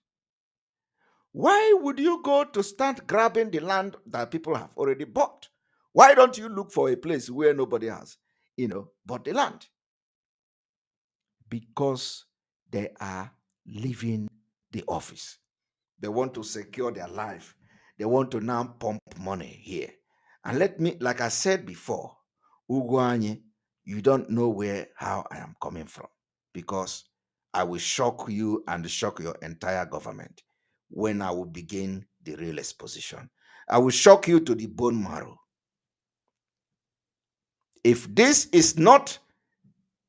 Why would you go to start grabbing the land that people have already bought? Why don't you look for a place where nobody has, bought the land? Because they are leaving the office. They want to secure their life. They want to now pump money here. And let me, like I said before, Ugwanye, you don't know how I am coming from, because I will shock you and shock your entire government when I will begin the real exposition. I will shock you to the bone marrow. If this is not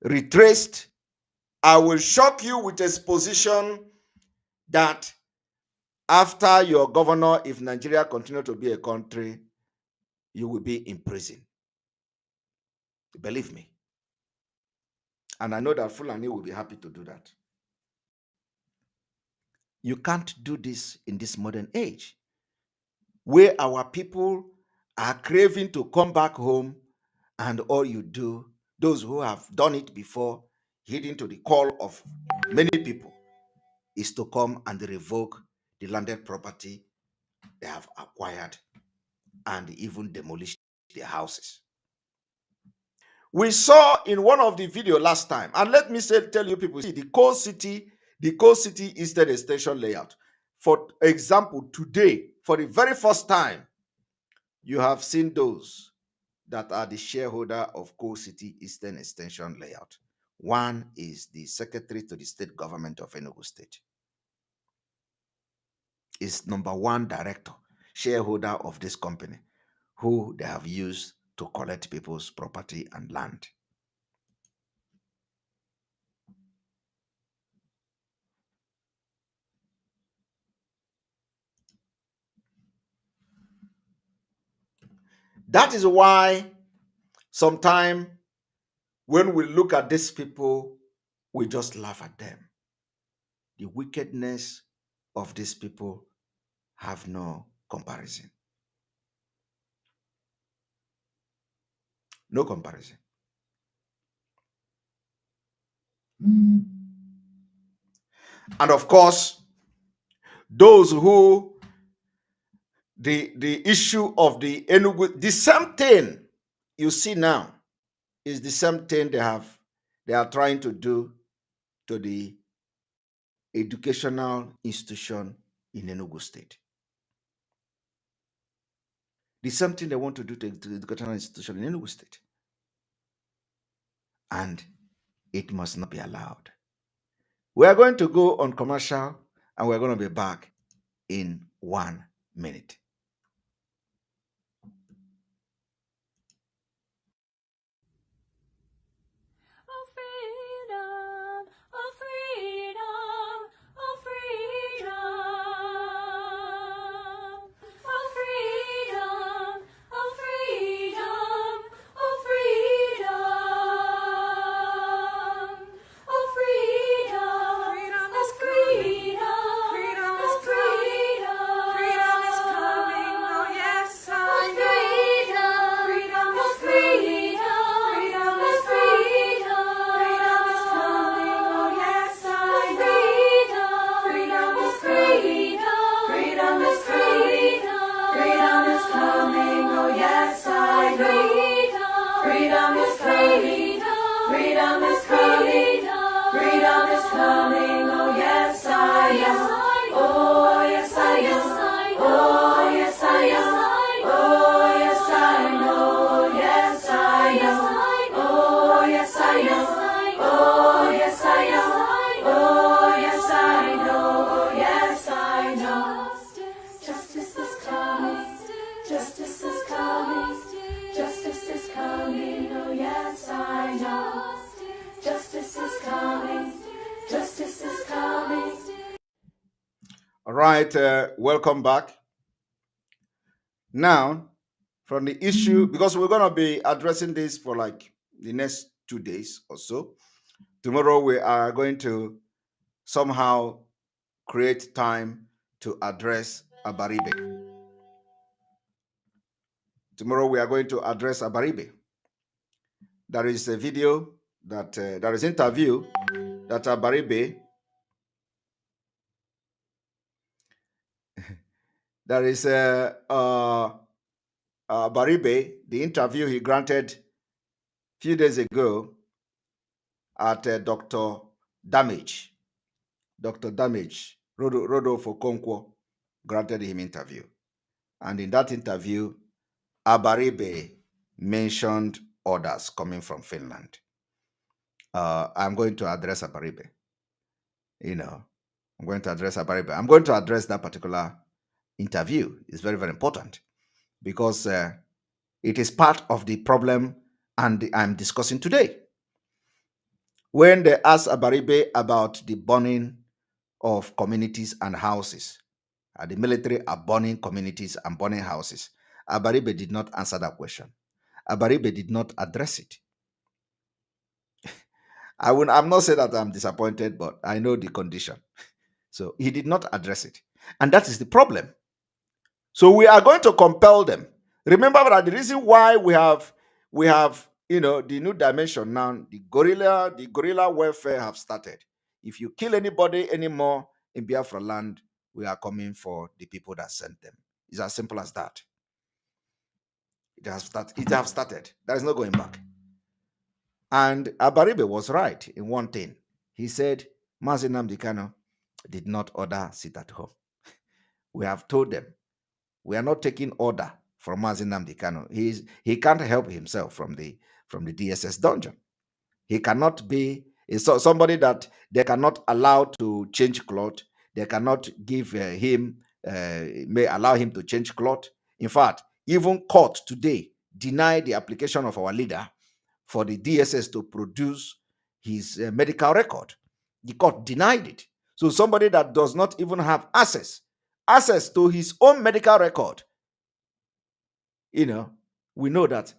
retraced, I will shock you with exposition that after your governor, if Nigeria continue to be a country, you will be in prison. Believe me. And I know that Fulani will be happy to do that. You can't do this in this modern age, where our people are craving to come back home, and all you do, those who have done it before, heeding to the call of many people, is to come and revoke the landed property they have acquired and even demolish their houses. We saw in one of the video last time, and let me tell you people, see the Coal City Eastern Extension layout. For example, today, for the very first time, you have seen those that are the shareholder of Coal City Eastern Extension layout. One is the secretary to the state government of Enugu State. Is number one director, shareholder of this company, who they have used to collect people's property and land. That is why sometimes when we look at these people, we just laugh at them. The wickedness of these people have no comparison. No comparison. And of course, those who the issue of the Enugu, the same thing you see now is the same thing they are trying to do to the educational institution in Enugu State. The same thing they want to do to the educational institution in Enugu State. And it must not be allowed. We are going to go on commercial, and we're going to be back in 1 minute. All right, welcome back. Now, from the issue, because we're going to be addressing this for like the next 2 days or so. Tomorrow, we are going to somehow create time to address Abaribe. Tomorrow, we are going to address Abaribe. There is a video that, there is interview that Abaribe, there is Abaribe, the interview he granted a few days ago at Dr. Damage. Dr. Damage, Rodolfo Okonkwo, granted him interview. And in that interview, Abaribe mentioned orders coming from Finland. I'm going to address Abaribe. I'm going to address Abaribe. I'm going to address that particular interview. It's very, very important because it is part of the problem I'm discussing today. When they asked Abaribe about the burning of communities and houses, the military are burning communities and burning houses, Abaribe did not answer that question. Abaribe did not address it. I'm not saying that I'm disappointed, but I know the condition. So he did not address it. And that is the problem. So we are going to compel them. Remember that the reason why we have the new dimension now, the guerrilla warfare have started. If you kill anybody anymore in Biafra land, we are coming for the people that sent them. It's as simple as that. It has started. There is no going back. And Abaribe was right in one thing. He said Mazi Nnamdi Kanu did not order sit at home. We have told them we are not taking order from Mazi Nnamdi Kanu. He can't help himself from the DSS dungeon. He cannot be somebody that they cannot allow to change cloth. They cannot give may allow him to change cloth. In fact, even court today denied the application of our leader for the DSS to produce his medical record. The court denied it. So somebody that does not even have access to his own medical record, we know that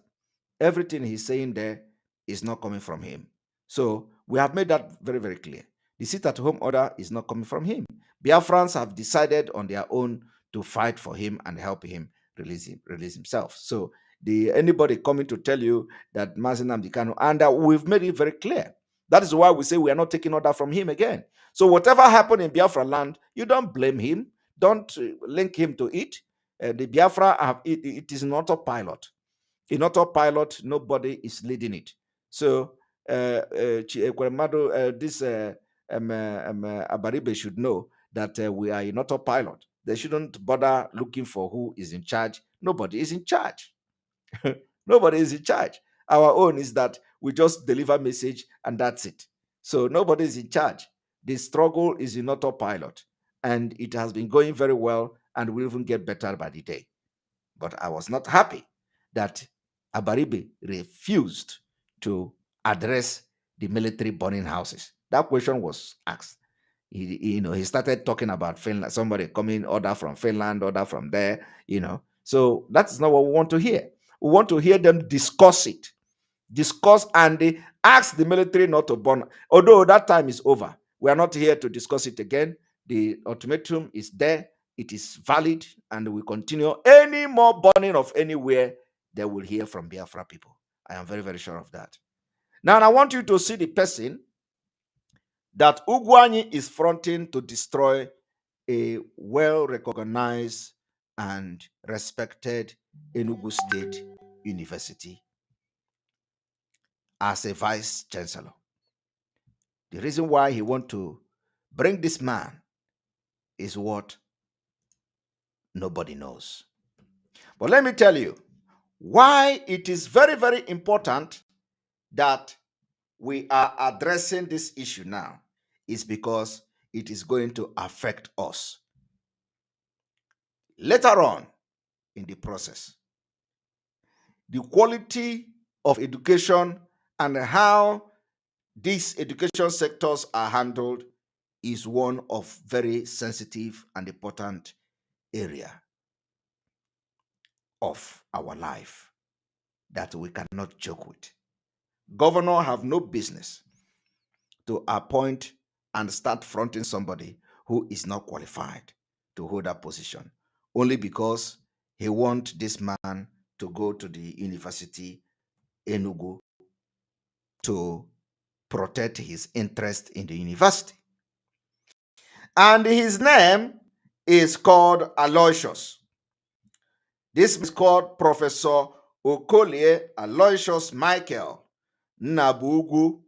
everything he's saying there is not coming from him. So we have made that very, very clear. The sit-at-home order is not coming from him. Biafrans have decided on their own to fight for him and help him release himself. So anybody coming to tell you that Mazi Nnamdi Kanu, and we've made it very clear. That is why we say we are not taking order from him again. So whatever happened in Biafra land, you don't blame him. Don't link him to it. The Biafra, it is an autopilot. In autopilot, nobody is leading it. So this Abaribe should know that we are in autopilot. They shouldn't bother looking for who is in charge. Nobody is in charge. Nobody is in charge. Our own is that we just deliver message and that's it. So nobody is in charge. The struggle is in autopilot and it has been going very well and will even get better by the day. But I was not happy that Abaribe refused to address the military burning houses. That question was asked. He started talking about Finland, somebody coming, order from Finland, order from there, So that's not what we want to hear. We want to hear them discuss it. Discuss and they ask the military not to burn. Although that time is over. We are not here to discuss it again. The ultimatum is there. It is valid and we continue. Any more burning of anywhere, they will hear from Biafra people. I am very, very sure of that. Now, I want you to see the person that Ugwuanyi is fronting to destroy a well-recognized and respected Enugu State University as a vice chancellor. The reason why he wants to bring this man is what nobody knows. But let me tell you why it is very, very important that we are addressing this issue now is because it is going to affect us later on in the process. The quality of education and how these education sectors are handled is one of very sensitive and important area of our life that we cannot joke with. Governor have no business to appoint and start fronting somebody who is not qualified to hold that position only because he wants this man to go to the University Enugu to protect his interest in the university. And his name is called Aloysius. This is called Professor Okolie Aloysius Michael Nnabuugwu.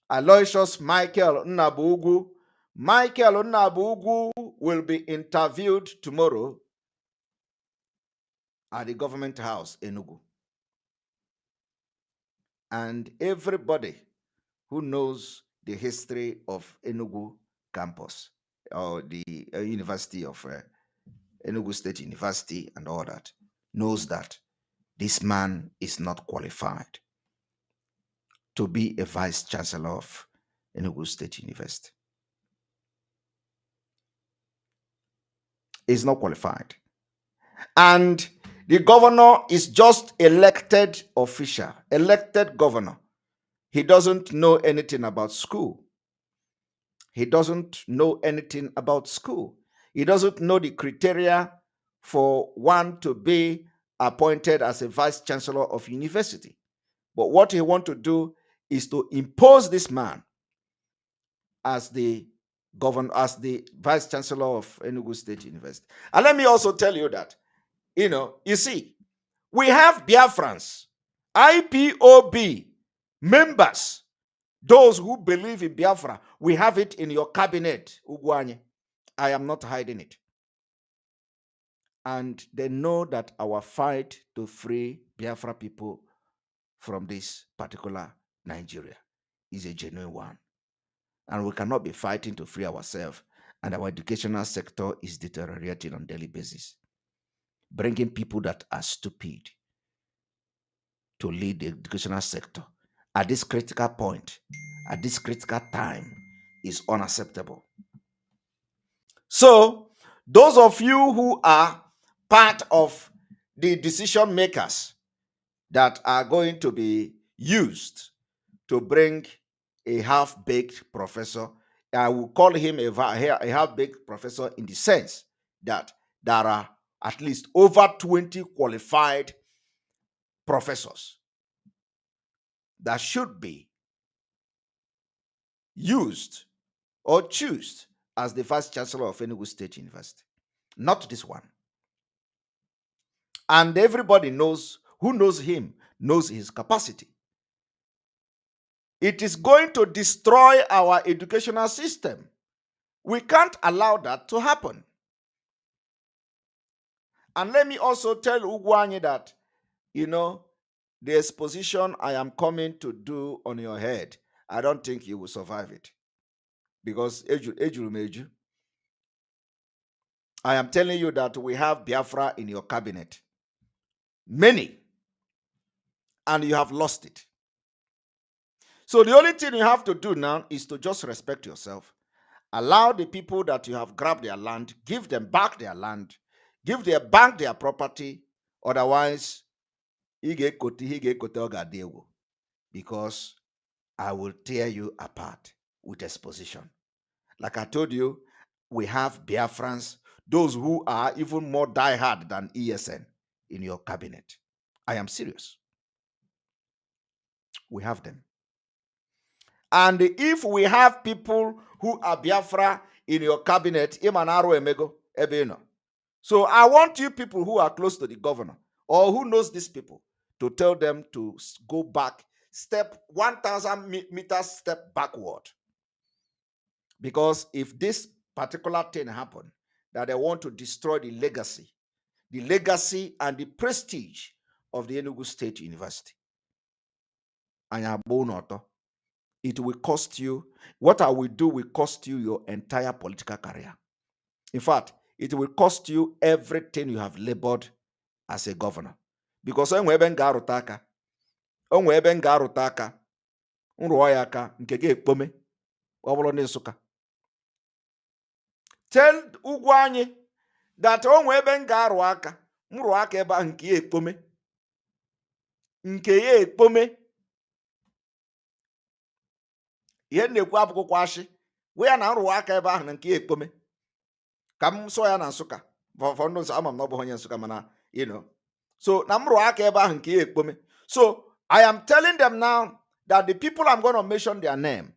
Aloysius Michael Nnabuugwu. Michael Nnabuugwu will be interviewed tomorrow at the government house in Enugu. And everybody who knows the history of Enugu campus or the University of Enugu State University and all that knows that this man is not qualified to be a vice chancellor of Enugu State University. He's not qualified. And the governor is just elected official, elected governor. He doesn't know anything about school. He doesn't know anything about school. He doesn't know the criteria for one to be appointed as a vice chancellor of university. But what he wants to do is to impose this man as the governor, as the vice chancellor of Enugu State University. And let me also tell you that, you see, we have Biafrans, IPOB members, those who believe in Biafra. We have it in your cabinet, Ugwanye. I am not hiding it. And they know that our fight to free Biafra people from this particular Nigeria is a genuine one. And we cannot be fighting to free ourselves, and our educational sector is deteriorating on a daily basis, bringing people that are stupid to lead the educational sector at this critical point, at this critical time, is unacceptable. So, those of you who are part of the decision makers that are going to be used to bring a half-baked professor, I will call him a half-baked professor in the sense that there are at least over 20 qualified professors that should be used or chosen as the vice chancellor of Enugu State University. Not this one. And everybody knows, who knows him, knows his capacity. It is going to destroy our educational system. We can't allow that to happen. And let me also tell Ugwanye that, the exposition I am coming to do on your head, I don't think you will survive it. Because I am telling you that we have Biafra in your cabinet. Many. And you have lost it. So the only thing you have to do now is to just respect yourself. Allow the people that you have grabbed their land, give them back their land, give their bank their property. Otherwise, because I will tear you apart with exposition. Like I told you, we have Biafrans, those who are even more diehard than ESN in your cabinet. I am serious. We have them. And if we have people who are Biafra in your cabinet, so I want you people who are close to the governor or who knows these people to tell them to go back, step 1,000 meters step backward. Because if this particular thing happen, that they want to destroy the legacy and the prestige of the Enugu State University, it will cost you, what I will do will cost you your entire political career. In fact, it will cost you everything you have labored as a governor. Because tell ugwu that onwe ebe m ga-arụ aka m rụọ aka ebe ahụ nke ya ekpome ihe na-ekwu abụkwụkwọ ashị we ya na nrụwa aka ebe ahụ na nke ya ekpome ka m sụọ ya na Nsụka fọdụ nsọ ama m na ọ bụ onye Nsụka mana so na m rụọ aka ebe ahụ nke ya ekpome. So I am telling them now that the people I'm going to mention their name,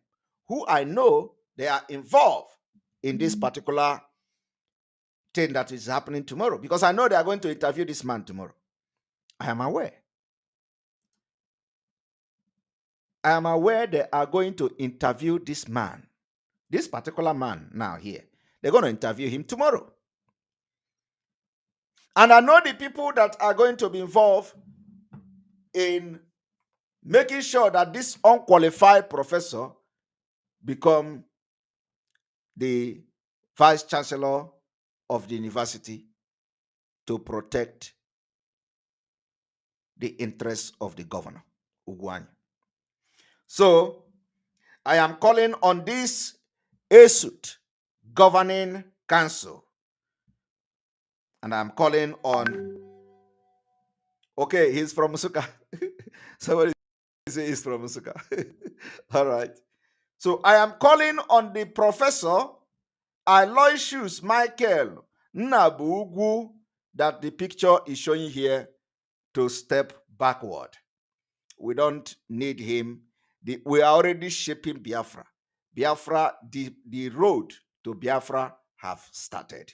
who I know they are involved in this particular thing that is happening tomorrow, because I know they are going to interview this man tomorrow. I am aware. I am aware they are going to interview this man, this particular man now here. They're going to interview him tomorrow. And I know the people that are going to be involved in making sure that this unqualified professor become the vice chancellor of the university to protect the interests of the governor, Ugwuanyi. So I am calling on this ESUT governing council, and I'm calling on, okay, he's from Nsukka. Somebody say he's from Nsukka. All right. So I am calling on the professor Aloysius Michael Nnabugwu that the picture is showing here to step backward. We don't need him. We are already shaping Biafra. Biafra, the road to Biafra have started.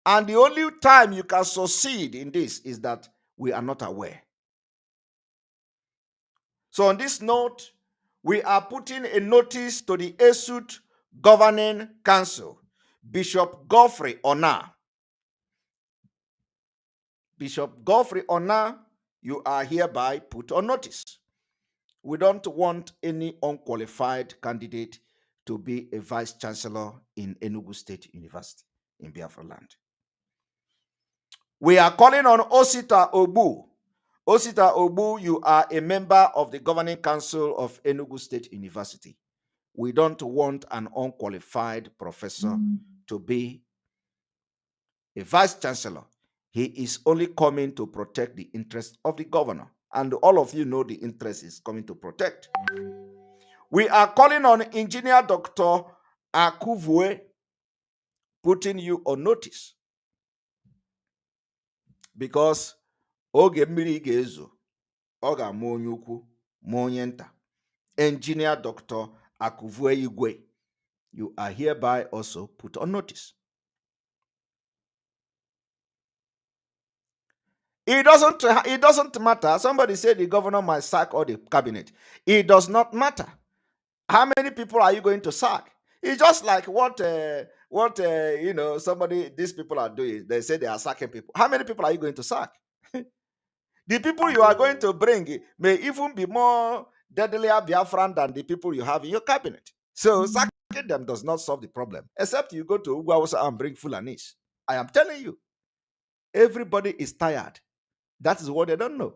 And the only time you can succeed in this is that we are not aware. So on this note, we are putting a notice to the ESUT Governing Council, Bishop Godfrey Ona. Bishop Godfrey Ona, you are hereby put on notice. We don't want any unqualified candidate to be a vice chancellor in Enugu State University in Biafra land. We are calling on Osita Ogbu. Osita Ogbu, you are a member of the governing council of Enugu State University. We don't want an unqualified professor to be a vice chancellor. He is only coming to protect the interests of the governor. And all of you know the interest is coming to protect. We are calling on Engineer Dr. Akuvue, putting you on notice. Because oge mmiri ga-ezo, ọ ga-ama onye ukwu ma onye nta. Engineer Dr. Akuvue Igwe, you are hereby also put on notice. It doesn't matter. Somebody said the governor might sack all the cabinet. It does not matter. How many people are you going to sack? It's just like what these people are doing. They say they are sacking people. How many people are you going to sack? The people you are going to bring may even be more deadlier Biafran than the people you have in your cabinet. So sacking them does not solve the problem, except you go to Ugwuawusa and bring Fulanis. I am telling you, everybody is tired. That is what they don't know.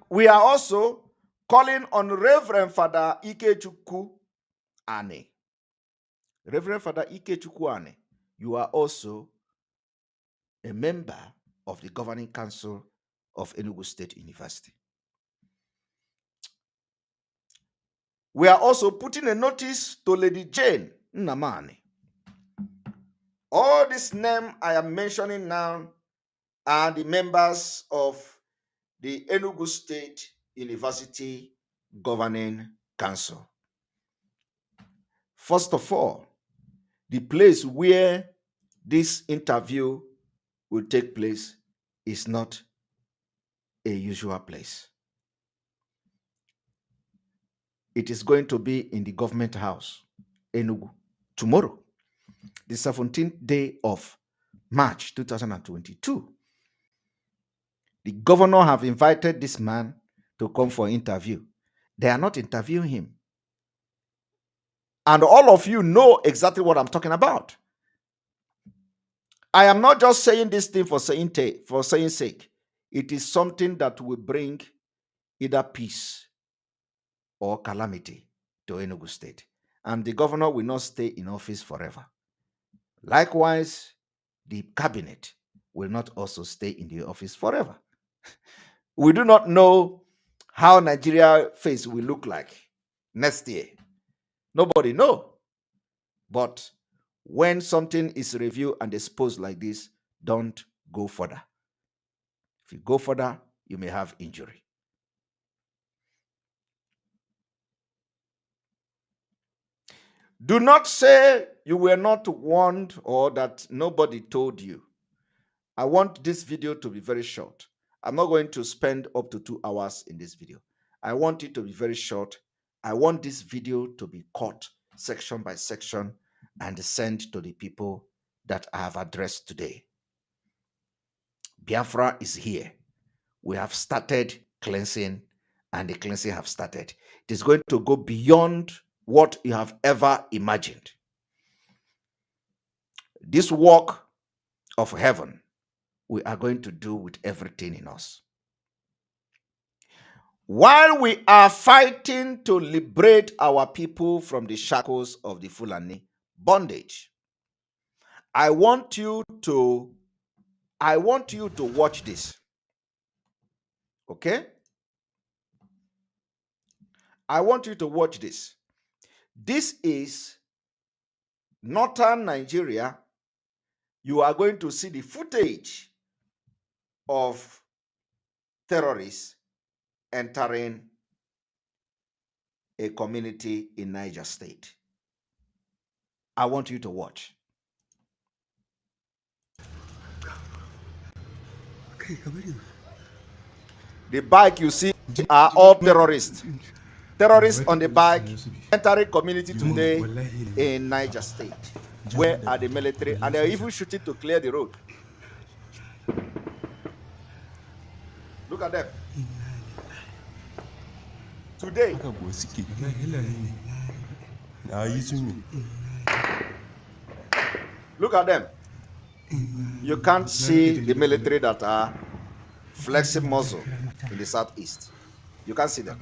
We are also calling on Reverend Father Ikechukwu Ane. Reverend Father Ikechukwu Ane, you are also a member of the governing council of Enugu State University. We are also putting a notice to Lady Jane Nnamani. All this name I am mentioning now are the members of the Enugu State University Governing Council. First of all, the place where this interview will take place is not a usual place. It is going to be in the government house, Enugu, tomorrow, the 17th day of March 2022. The governor have invited this man to come for interview. They are not interviewing him. And all of you know exactly what I'm talking about. I am not just saying this thing for saying sake. It is something that will bring either peace or calamity to Enugu State. And the governor will not stay in office forever. Likewise, the cabinet will not also stay in the office forever. We do not know how Nigeria face will look like next year. Nobody knows. But when something is reviewed and exposed like this, don't go further. If you go further, you may have injury. Do not say you were not warned or that nobody told you. I want this video to be very short. I'm not going to spend up to 2 hours in this video. I want it to be very short. I want this video to be cut section by section and sent to the people that I have addressed today. Biafra is here. We have started cleansing, and the cleansing have started. It is going to go beyond what you have ever imagined. This work of heaven we are going to do with everything in us. While we are fighting to liberate our people from the shackles of the Fulani bondage, I want you to watch this. Okay? I want you to watch this. This is northern Nigeria. You are going to see the footage of terrorists entering a community in Niger State. I want you to watch. The bike you see are all terrorists. Terrorists on the bike entering community today in Niger State. Where are the military? And they're even shooting to clear the road. Look at them. Today. Look at them. You can't see the military that are flexing muscle in the southeast. You can't see them.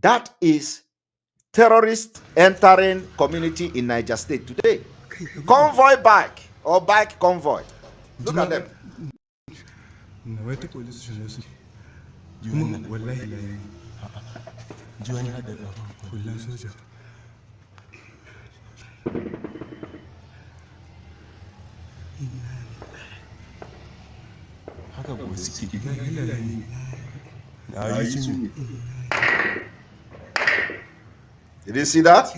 That is terrorist entering community in Niger State today. Convoy bike or bike convoy. Look at them. Did you see that?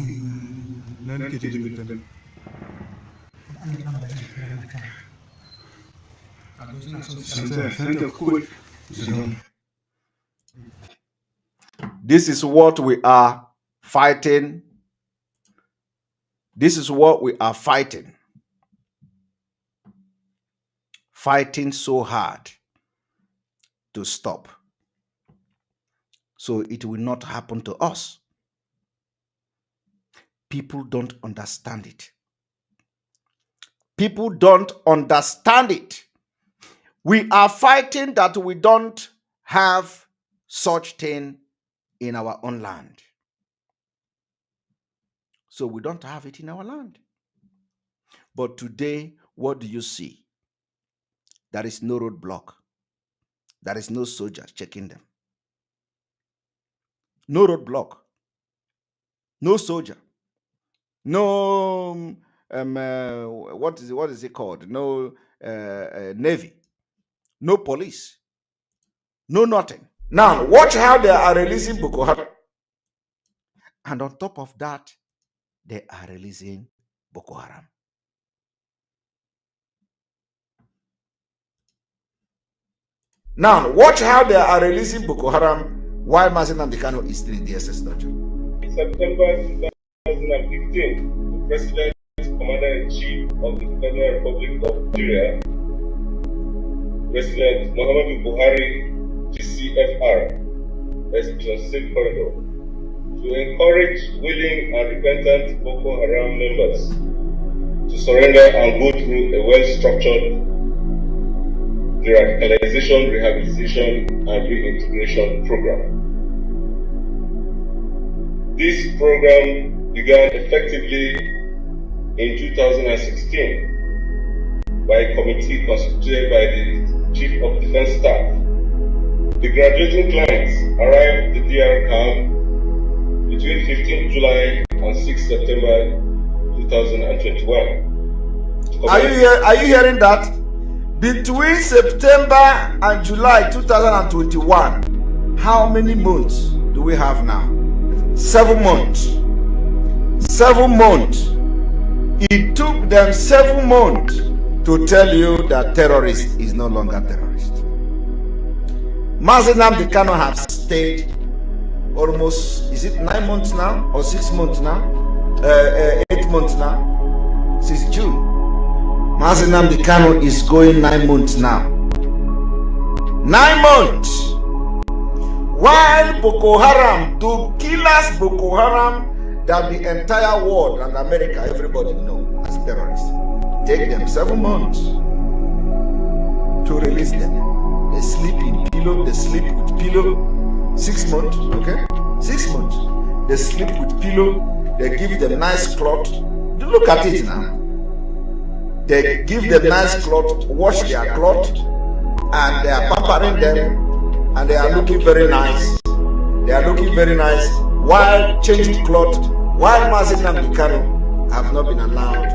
This is what we are fighting. This is what we are fighting. Fighting so hard to stop. So it will not happen to us. People don't understand it. People don't understand it. We are fighting that we don't have such thing in our own land. So we don't have it in our land. But today, what do you see? There is no roadblock. There is no soldier checking them. No roadblock. No soldier. No, what is it called? No navy. No police. No nothing. Now, watch how they are releasing Boko Haram. And on top of that, they are releasing Boko Haram. Now, watch how they are releasing Boko Haram while Mazi Nnamdi Kanu is still in the DSS dungeon. In September 2015, the President, Commander-in-Chief of the Federal Republic of Nigeria, President Muhammadu Buhari, GCFR, Extension Safe Corridor, to encourage willing and repentant Boko Haram members to surrender and go through a well-structured de-radicalization, rehabilitation, and reintegration program. This program began effectively in 2016 by a committee constituted by the Chief of Defense Staff. The graduating clients arrived at the DR camp between 15 July and 6 September 2021. Are you hearing that? Between September and July 2021, how many months do we have now? 7 months. 7 months. It took them 7 months to tell you that terrorist is no longer terrorist. Mazi Nnamdi Kanu has stayed almost, is it 9 months now or 6 months now? 8 months now, since June. Mazi Nnamdi Kanu is going 9 months now. 9 months. While Boko Haram, the killers Boko Haram that the entire world and America, everybody know as terrorists, take them 7 months to release them. They sleep in pillow, they sleep with pillow. 6 months, okay? 6 months. They sleep with pillow, they give them nice cloth. Look at it now. They give them nice cloth, wash their cloth, and they are pampering them, and they are looking very nice. They are looking very nice while changing cloth, while Mazi Nnamdi Kanu have not been allowed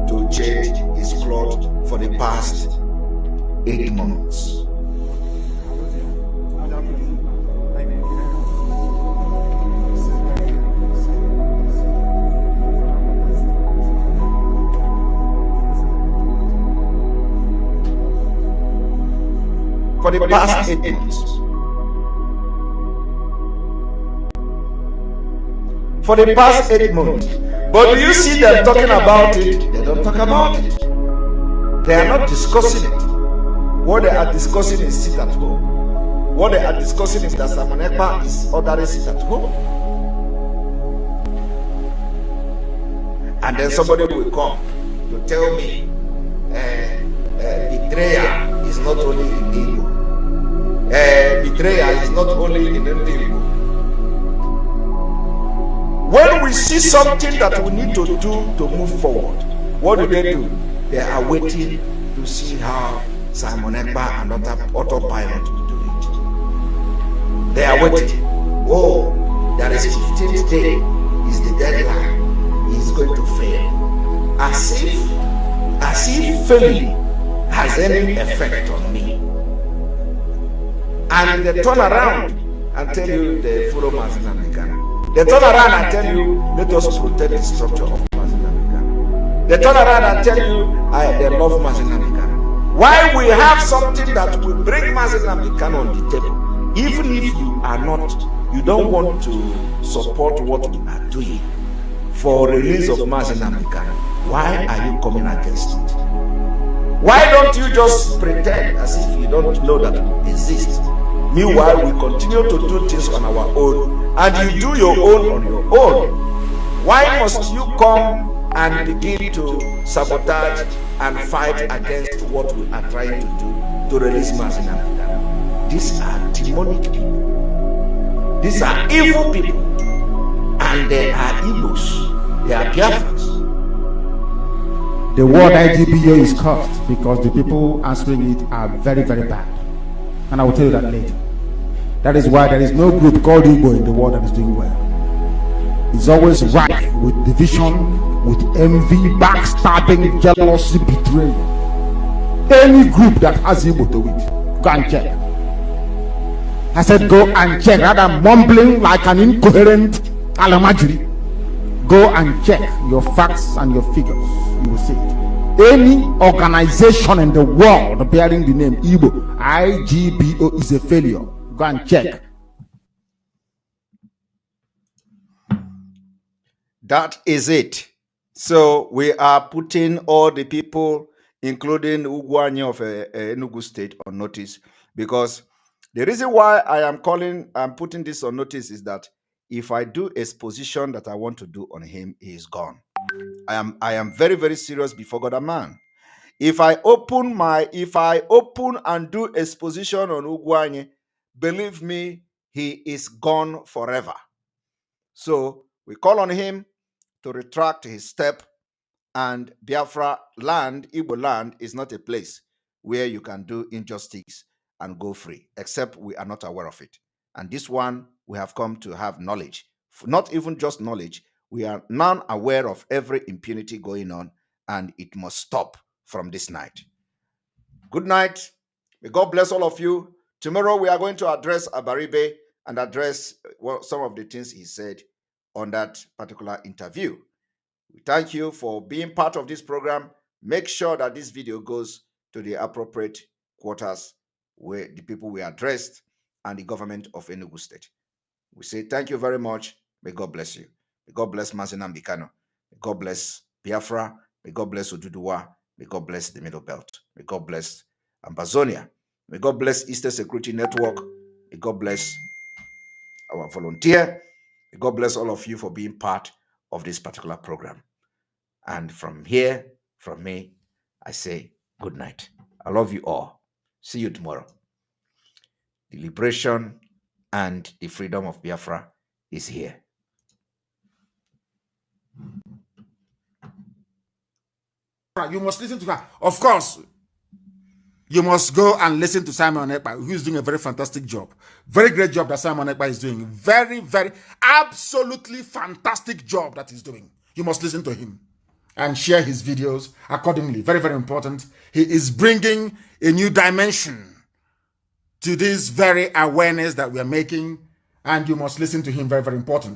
to change his cloth for the past 8 months. For the past 8 months. For the past 8 months. But do you see them talking about it? They don't talk about it. They are not discussing it. What they are discussing is sit at home. What they are discussing is that Simon Ekpa is ordering sit at home. And then somebody will come to tell me betrayal is not only in Igbo. Betrayal is not only in Igbo. When we see something that we need to do to move forward, what do? They are waiting to see how Simon Ekpa and autopilot will do it. They are waiting. Oh, there is 15th day is the deadline. He is going to fail. As if failing has any effect on me. And they turn around and tell you they follow Mazi Nnamdi Kanu. They turn around and tell you, let us protect the structure of Mazi Nnamdi Kanu. They turn around and tell you, they love Mazi Nnamdi Kanu. Why we have something that will bring Mazi Nnamdi Kanu on the table, even if you don't want to support what we are doing for release of Mazi Nnamdi Kanu, why are you coming against it? Why don't you just pretend as if you don't know that it exists? Meanwhile, we continue to do things on our own, and you do your own on your own. Why must you come and begin to sabotage and fight against what we are trying to do to release Mazi Nnamdi Kanu? These are demonic people. These are evil people, and they are Igbos. They are Biafrans. The word IGBO is cursed because the people answering it are very, very bad. And I will tell you that later. That is why there is no group called Igbo in the world that is doing well. It's always rife with division, with envy, backstabbing, jealousy, betrayal. Any group that has Igbo to it, go and check. I said go and check, rather mumbling like an incoherent alamajiri. Go and check your facts and your figures. You will see it. Any organization in the world bearing the name Igbo, IGBO, is a failure. Go and check. That is it. So we are putting all the people, including Ugwanye of Enugu State, on notice, because the reason why I'm putting this on notice is that if I do exposition that I want to do on him, he is gone. I am very, very serious before God and man. If I open and do exposition on Ugwanye, believe me, he is gone forever. So We call on him to retract his step, and Biafra land, Igbo land, is not a place where you can do injustice and go free, except we are not aware of it. And this one, we have come to have knowledge. Not even just knowledge, we are now aware of every impunity going on, and it must stop from this night. Good night. May God bless all of you. Tomorrow we are going to address Abaribe and address some of the things he said on that particular interview. We thank you for being part of this program. Make sure that this video goes to the appropriate quarters where the people were addressed and the government of Enugu State. We say thank you very much. May God bless you. May God bless Mazi Nnamdi Kanu. May God bless Biafra. May God bless Oduduwa. May God bless the Middle Belt. May God bless Ambazonia. May God bless Eastern Security Network. May God bless our volunteer. May God bless all of you for being part of this particular program. And from here, from me, I say good night. I love you all. See you tomorrow. The liberation and the freedom of Biafra is here. You must listen to her. Of course, you must go and listen to Simon Ekpa, who is doing a very fantastic job. Very great job that Simon Ekpa is doing. Very, very, absolutely fantastic job that he's doing. You must listen to him and share his videos accordingly. Very, very important. He is bringing a new dimension to this very awareness that we are making, and you must listen to him. Very, very important.